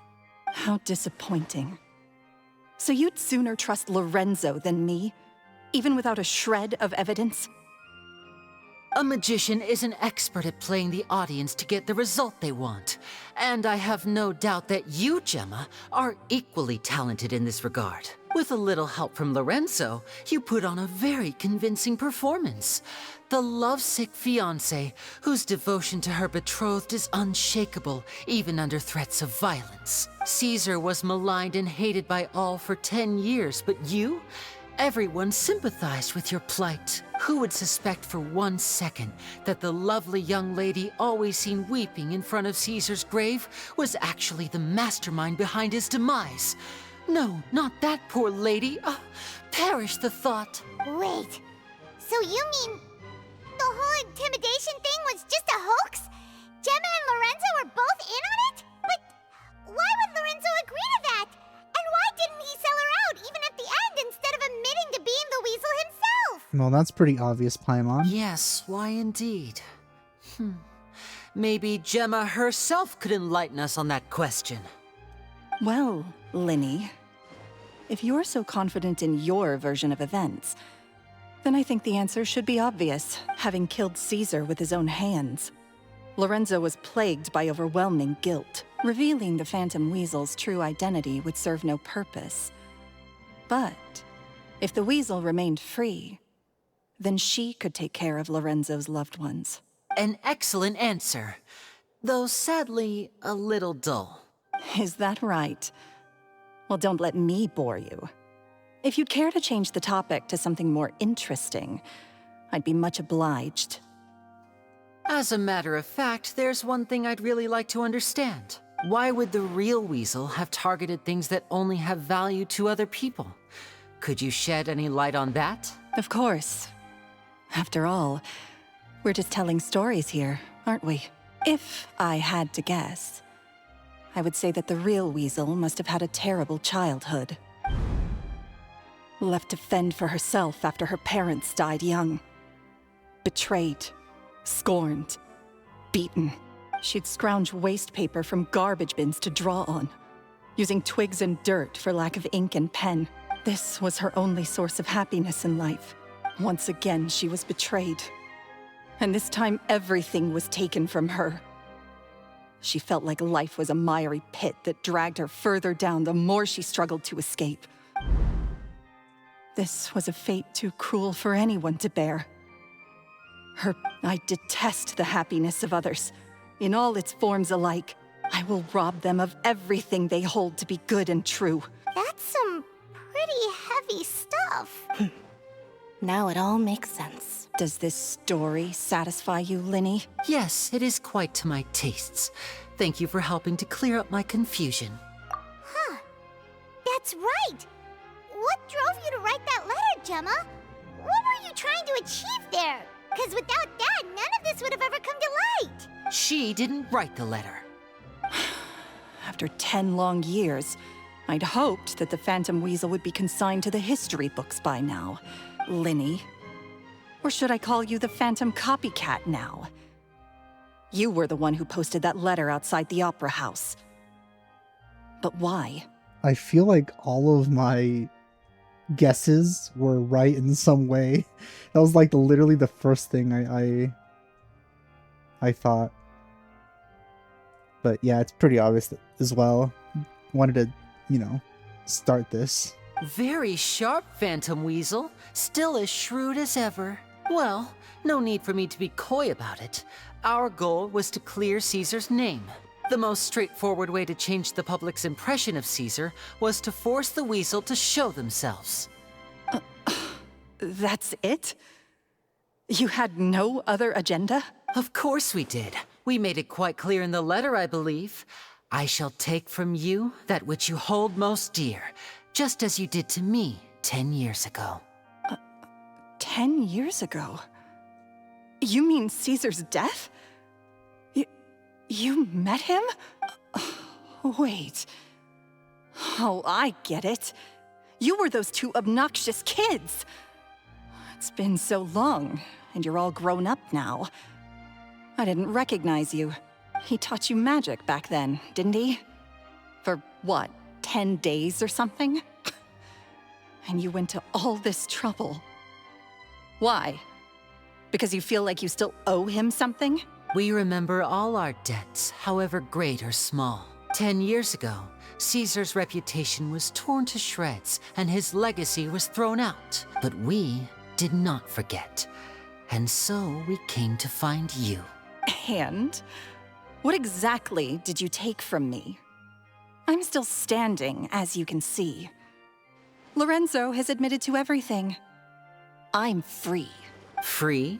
How disappointing. So you'd sooner trust Lorenzo than me, even without a shred of evidence? A magician is an expert at playing the audience to get the result they want. And I have no doubt that you, Gemma, are equally talented in this regard. With a little help from Lorenzo, you put on a very convincing performance. The lovesick fiancé, whose devotion to her betrothed is unshakable, even under threats of violence. Caesar was maligned and hated by all for 10 years, but you? Everyone sympathized with your plight. Who would suspect for 1 second that the lovely young lady always seen weeping in front of Caesar's grave was actually the mastermind behind his demise? No, not that poor lady. Perish the thought. Wait, so you mean the whole intimidation thing was just a hoax? Gemma and Lorenzo were both in on it? But why would Lorenzo agree to that? And why didn't he sell her out even at the end instead of admitting to being the weasel himself? Well, that's pretty obvious, Paimon. Yes, why indeed? Maybe Gemma herself could enlighten us on that question. Well, Lyney, if you're so confident in your version of events, then I think the answer should be obvious, having killed Caesar with his own hands. Lorenzo was plagued by overwhelming guilt. Revealing the Phantom Weasel's true identity would serve no purpose. But if the Weasel remained free, then she could take care of Lorenzo's loved ones. An excellent answer, though sadly a little dull. Is that right? Well, don't let me bore you. If you'd care to change the topic to something more interesting, I'd be much obliged. As a matter of fact, there's one thing I'd really like to understand. Why would the real weasel have targeted things that only have value to other people? Could you shed any light on that? Of course. After all, we're just telling stories here, aren't we? If I had to guess, I would say that the real weasel must have had a terrible childhood. Left to fend for herself after her parents died young. Betrayed, scorned, beaten. She'd scrounge waste paper from garbage bins to draw on, using twigs and dirt for lack of ink and pen. This was her only source of happiness in life. Once again, she was betrayed. And this time, everything was taken from her. She felt like life was a miry pit that dragged her further down the more she struggled to escape. This was a fate too cruel for anyone to bear. I detest the happiness of others, in all its forms alike. I will rob them of everything they hold to be good and true. That's some pretty heavy stuff. Now it all makes sense. Does this story satisfy you, Lyney? Yes, it is quite to my tastes. Thank you for helping to clear up my confusion. Huh. That's right. What drove you to write that letter, Gemma? What were you trying to achieve there? Because without that, none of this would have ever come to light. She didn't write the letter. After 10 long years, I'd hoped that the Phantom Weasel would be consigned to the history books by now. Lyney. Or should I call you the Phantom Copycat now? You were the one who posted that letter outside the Opera House. But why? I feel like all of my guesses were right in some way. That was like literally the first thing I thought. But yeah, it's pretty obvious as well. Wanted to, start this. Very sharp, Phantom Weasel. Still as shrewd as ever. Well, no need for me to be coy about it. Our goal was to clear Caesar's name. The most straightforward way to change the public's impression of Caesar was to force the Weasel to show themselves. That's it? You had no other agenda? Of course we did. We made it quite clear in the letter, I believe. I shall take from you that which you hold most dear, just as you did to me 10 years ago. 10 years ago? You mean Caesar's death? You met him? Wait. Oh, I get it. You were those two obnoxious kids. It's been so long, and you're all grown up now. I didn't recognize you. He taught you magic back then, didn't he? For what, 10 days or something? And you went to all this trouble. Why? Because you feel like you still owe him something? We remember all our debts, however great or small. 10 years ago, Caesar's reputation was torn to shreds and his legacy was thrown out. But we did not forget. And so we came to find you. And? What exactly did you take from me? I'm still standing, as you can see. Lorenzo has admitted to everything. I'm free. Free?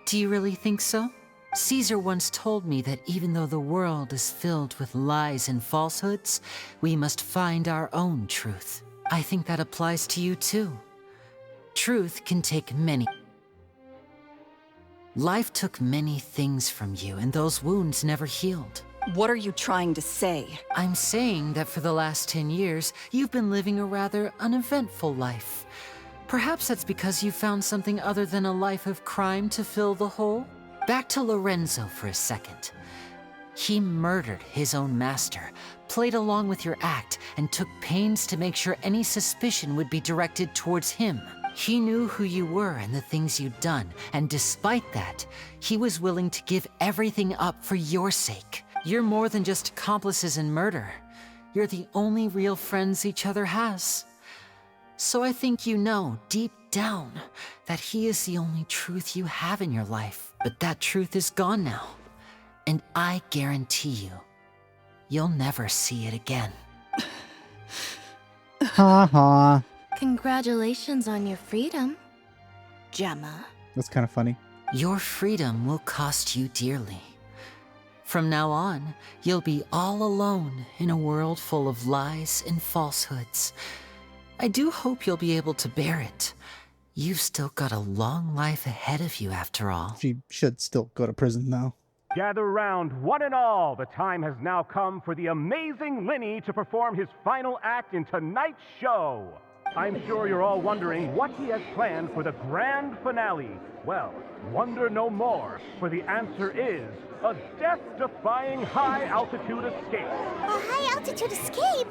Do you really think so? Caesar once told me that even though the world is filled with lies and falsehoods, we must find our own truth. I think that applies to you too. Truth can take many. Life took many things from you, and those wounds never healed. What are you trying to say? I'm saying that for the last 10 years, you've been living a rather uneventful life. Perhaps that's because you found something other than a life of crime to fill the hole? Back to Lorenzo for a second. He murdered his own master, played along with your act, and took pains to make sure any suspicion would be directed towards him. He knew who you were and the things you'd done, and despite that, he was willing to give everything up for your sake. You're more than just accomplices in murder. You're the only real friends each other has. So I think you know, deep down, that he is the only truth you have in your life. But that truth is gone now. And I guarantee you, you'll never see it again. Ha ha. Congratulations on your freedom, Gemma. That's kind of funny. Your freedom will cost you dearly. From now on, you'll be all alone in a world full of lies and falsehoods. I do hope you'll be able to bear it. You've still got a long life ahead of you after all. She should still go to prison though. Gather round, one and all. The time has now come for the amazing Lyney to perform his final act in tonight's show. I'm sure you're all wondering what he has planned for the grand finale. Well, wonder no more, for the answer is a death-defying high-altitude escape. A high-altitude escape?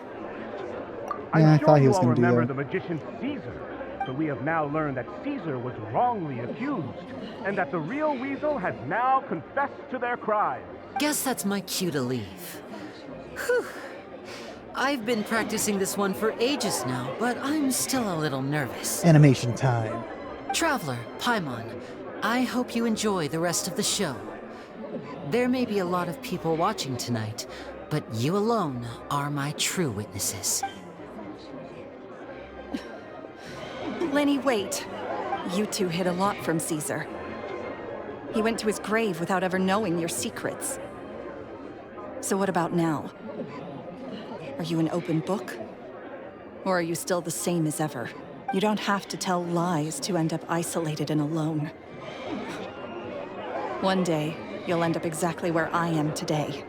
Yeah, I I'm thought sure he you was all gonna do remember that. the magician Caesar, but we have now learned that Caesar was wrongly accused, and that the real Weasel has now confessed to their crimes. Guess that's my cue to leave. Whew. I've been practicing this one for ages now, but I'm still a little nervous. Animation time. Traveler, Paimon, I hope you enjoy the rest of the show. There may be a lot of people watching tonight, but you alone are my true witnesses. Lyney, wait. You two hid a lot from Caesar. He went to his grave without ever knowing your secrets. So what about now? Are you an open book? Or are you still the same as ever? You don't have to tell lies to end up isolated and alone. One day, you'll end up exactly where I am today.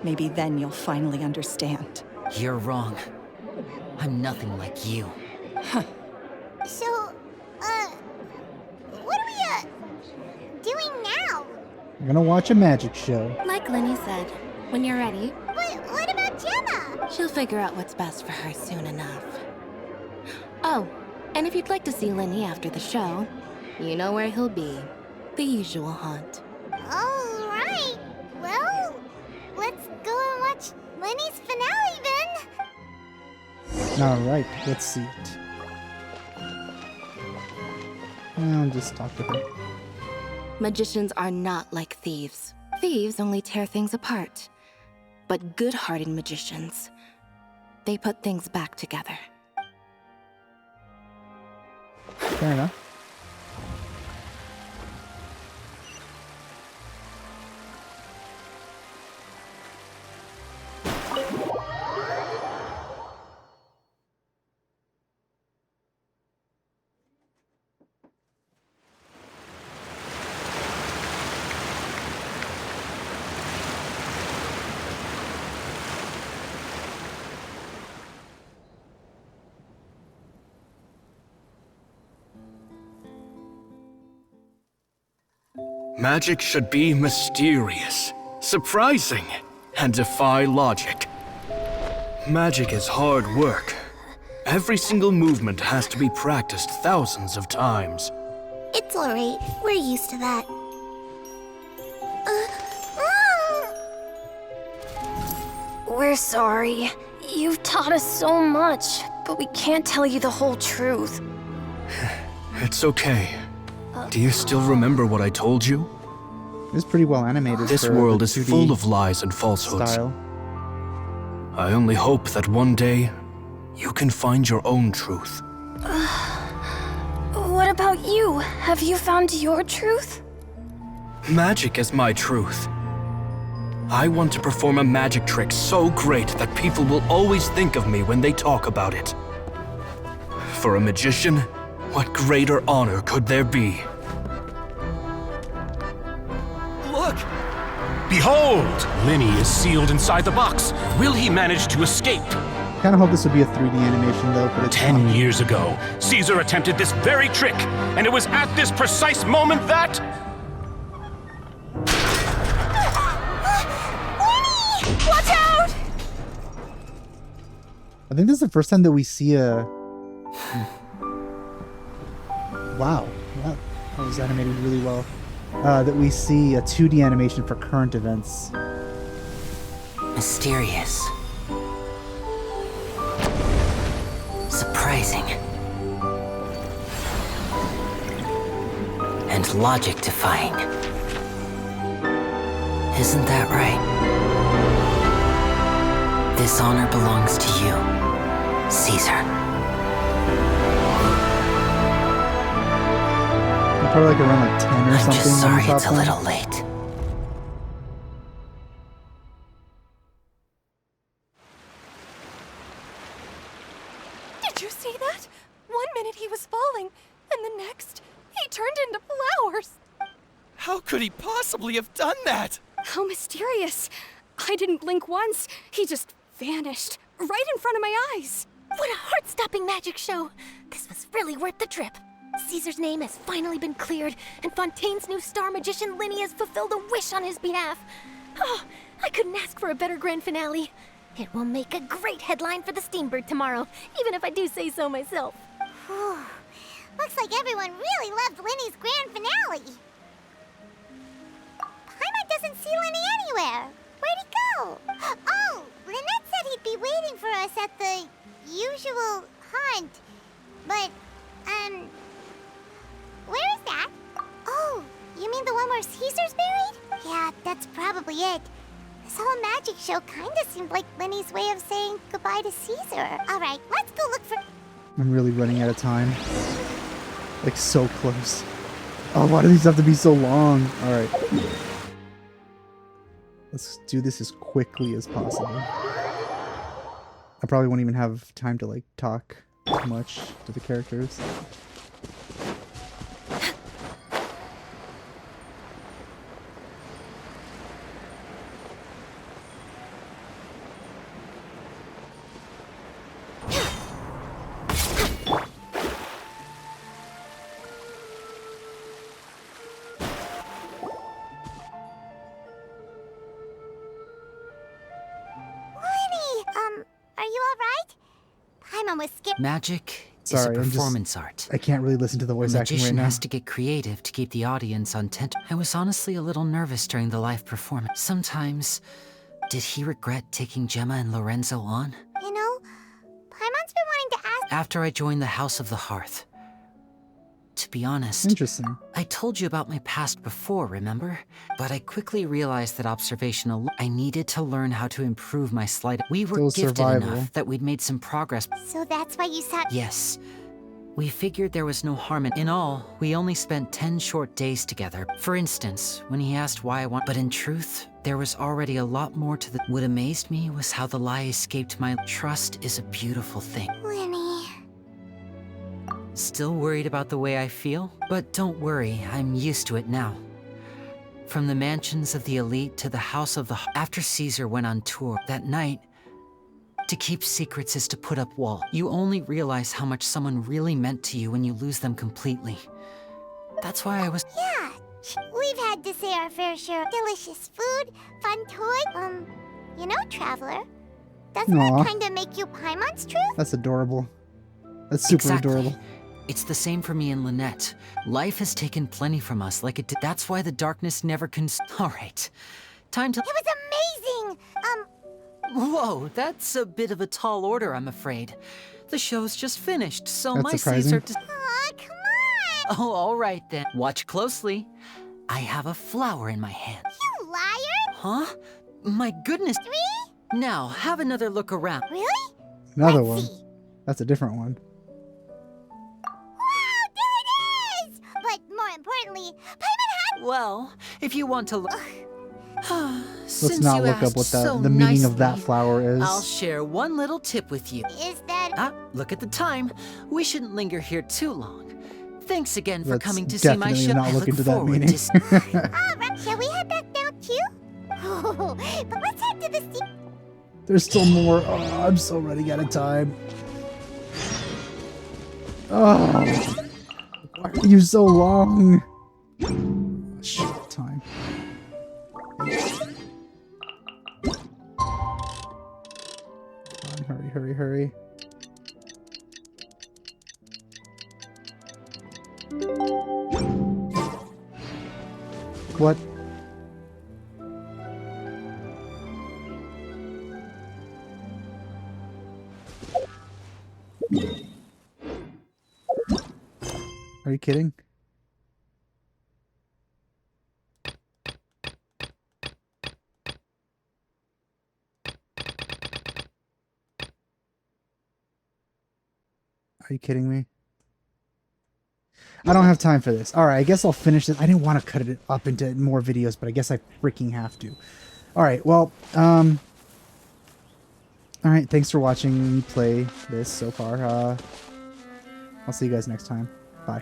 Maybe then you'll finally understand. You're wrong. I'm nothing like you. So, what are we, doing now? I'm gonna watch a magic show. Like Lyney said, when you're ready, But what about Gemma? she'll figure out what's best for her soon enough. Oh, and if you'd like to see Lyney after the show, you know where he'll be. The usual haunt. All right. Well, let's go and watch Lenny's finale then. Alright, let's see it. I'll just talk to her. Magicians are not like thieves. Thieves only tear things apart. But good-hearted magicians, they put things back together. Fair enough. Magic should be mysterious, surprising, and defy logic. Magic is hard work. Every single movement has to be practiced thousands of times. It's alright. We're used to that. We're sorry. You've taught us so much, but we can't tell you the whole truth. It's okay. Do you still remember what I told you? It's pretty well animated. This for world the is 2D full of lies and falsehoods. style. I only hope that one day, you can find your own truth. What about you? Have you found your truth? Magic is my truth. I want to perform a magic trick so great that people will always think of me when they talk about it. For a magician, what greater honor could there be? Look! Behold! Lyney is sealed inside the box. Will he manage to escape? Kind of hope this would be a 3D animation though, but it's 10 years ago, Caesar attempted this very trick, and it was at this precise moment that... Watch out! I think this is the first time that we see a... Wow, that was animated really well. That we see a 2D animation for current events. Mysterious. Surprising. And logic-defying. Isn't that right? This honor belongs to you, Caesar. Probably like around like 10 or I'm something. just sorry when it's a little late. Did you see that? 1 minute he was falling, and the next, he turned into flowers. How could he possibly have done that? How mysterious. I didn't blink once. He just vanished, right in front of my eyes. What a heart-stopping magic show! This was really worth the trip. Caesar's name has finally been cleared, and Fontaine's new star magician Lyney has fulfilled a wish on his behalf. Oh, I couldn't ask for a better grand finale. It will make a great headline for the Steambird tomorrow, even if I do say so myself. Whew. Looks like everyone really loved Lyney's grand finale. Paimon doesn't see Lyney anywhere. Where'd he go? Oh, Lynette said he'd be waiting for us at the usual haunt. But, where is that? Oh, you mean the one where Caesar's buried? Yeah, that's probably it. This whole magic show kinda seemed like Lyney's way of saying goodbye to Caesar. Alright, let's go look for... I'm really running out of time. Like, so close. Oh, why do these have to be so long? Alright. Let's do this as quickly as possible. I probably won't even have time to, like, talk too much to the characters. Magic Sorry, is a I'm just- performance art. I can't really listen to the voice A acting right magician now. has to get creative to keep the audience on tent. I was honestly a little nervous during the live performance. Sometimes, did he regret taking Gemma and Lorenzo on? You know, Paimon's been after I joined the House of the Hearth. To be honest, Interesting. I told you about my past before, remember? But I quickly realized that I needed to learn how to improve my sleight. We were Still gifted survival. enough that we'd made some progress. So that's why you saw. Yes. We figured there was no harm in all, we only spent 10 short days together. For instance, when he asked why I want, but in truth, there was already a lot more to the. What amazed me was how the lie escaped my. Trust is a beautiful thing. Lyney. Still worried about the way I feel? But don't worry, I'm used to it now. From the mansions of the elite to the house of the. After Caesar went on tour that night, to keep secrets is to put up wall. You only realize how much someone really meant to you when you lose them completely. That's why I was. Yeah, we've had to say our fair share of delicious food, fun toys. You know, Traveler, doesn't Aw. that kind of make you Paimon's truth? That's adorable. That's super Exactly. adorable. It's the same for me and Lynette. Life has taken plenty from us, like it did. That's why the darkness never All right, time to. It was amazing. Whoa, that's a bit of a tall order, I'm afraid. The show's just finished, so That's my surprising. Caesar. Aw, come on. Oh, all right then. Watch closely. I have a flower in my hand. You liar. Huh? My goodness. 3? Now, have another look around. Really? Another Let's one. see. That's a different one. Wow, there it is. But more importantly, Paimon had. Well, if you want to look. Let's not look up what the meaning of that flower is. I'll share one little tip with you. Is that? Ah, look at the time. We shouldn't linger here too long. Thanks again for Let's coming to see my definitely show. not I look look into that forward meaning. to. All right, shall we head back now too? But let's head to the sea. There's still more. Oh, I'm so running out of time. Oh, why are you so long? Shit, time. Come on, hurry, hurry. What? Are you kidding? Are you kidding me? I don't have time for this. Alright, I guess I'll finish this. I didn't want to cut it up into more videos, but I guess I freaking have to. Alright, well, alright, thanks for watching me play this so far. I'll see you guys next time. Bye.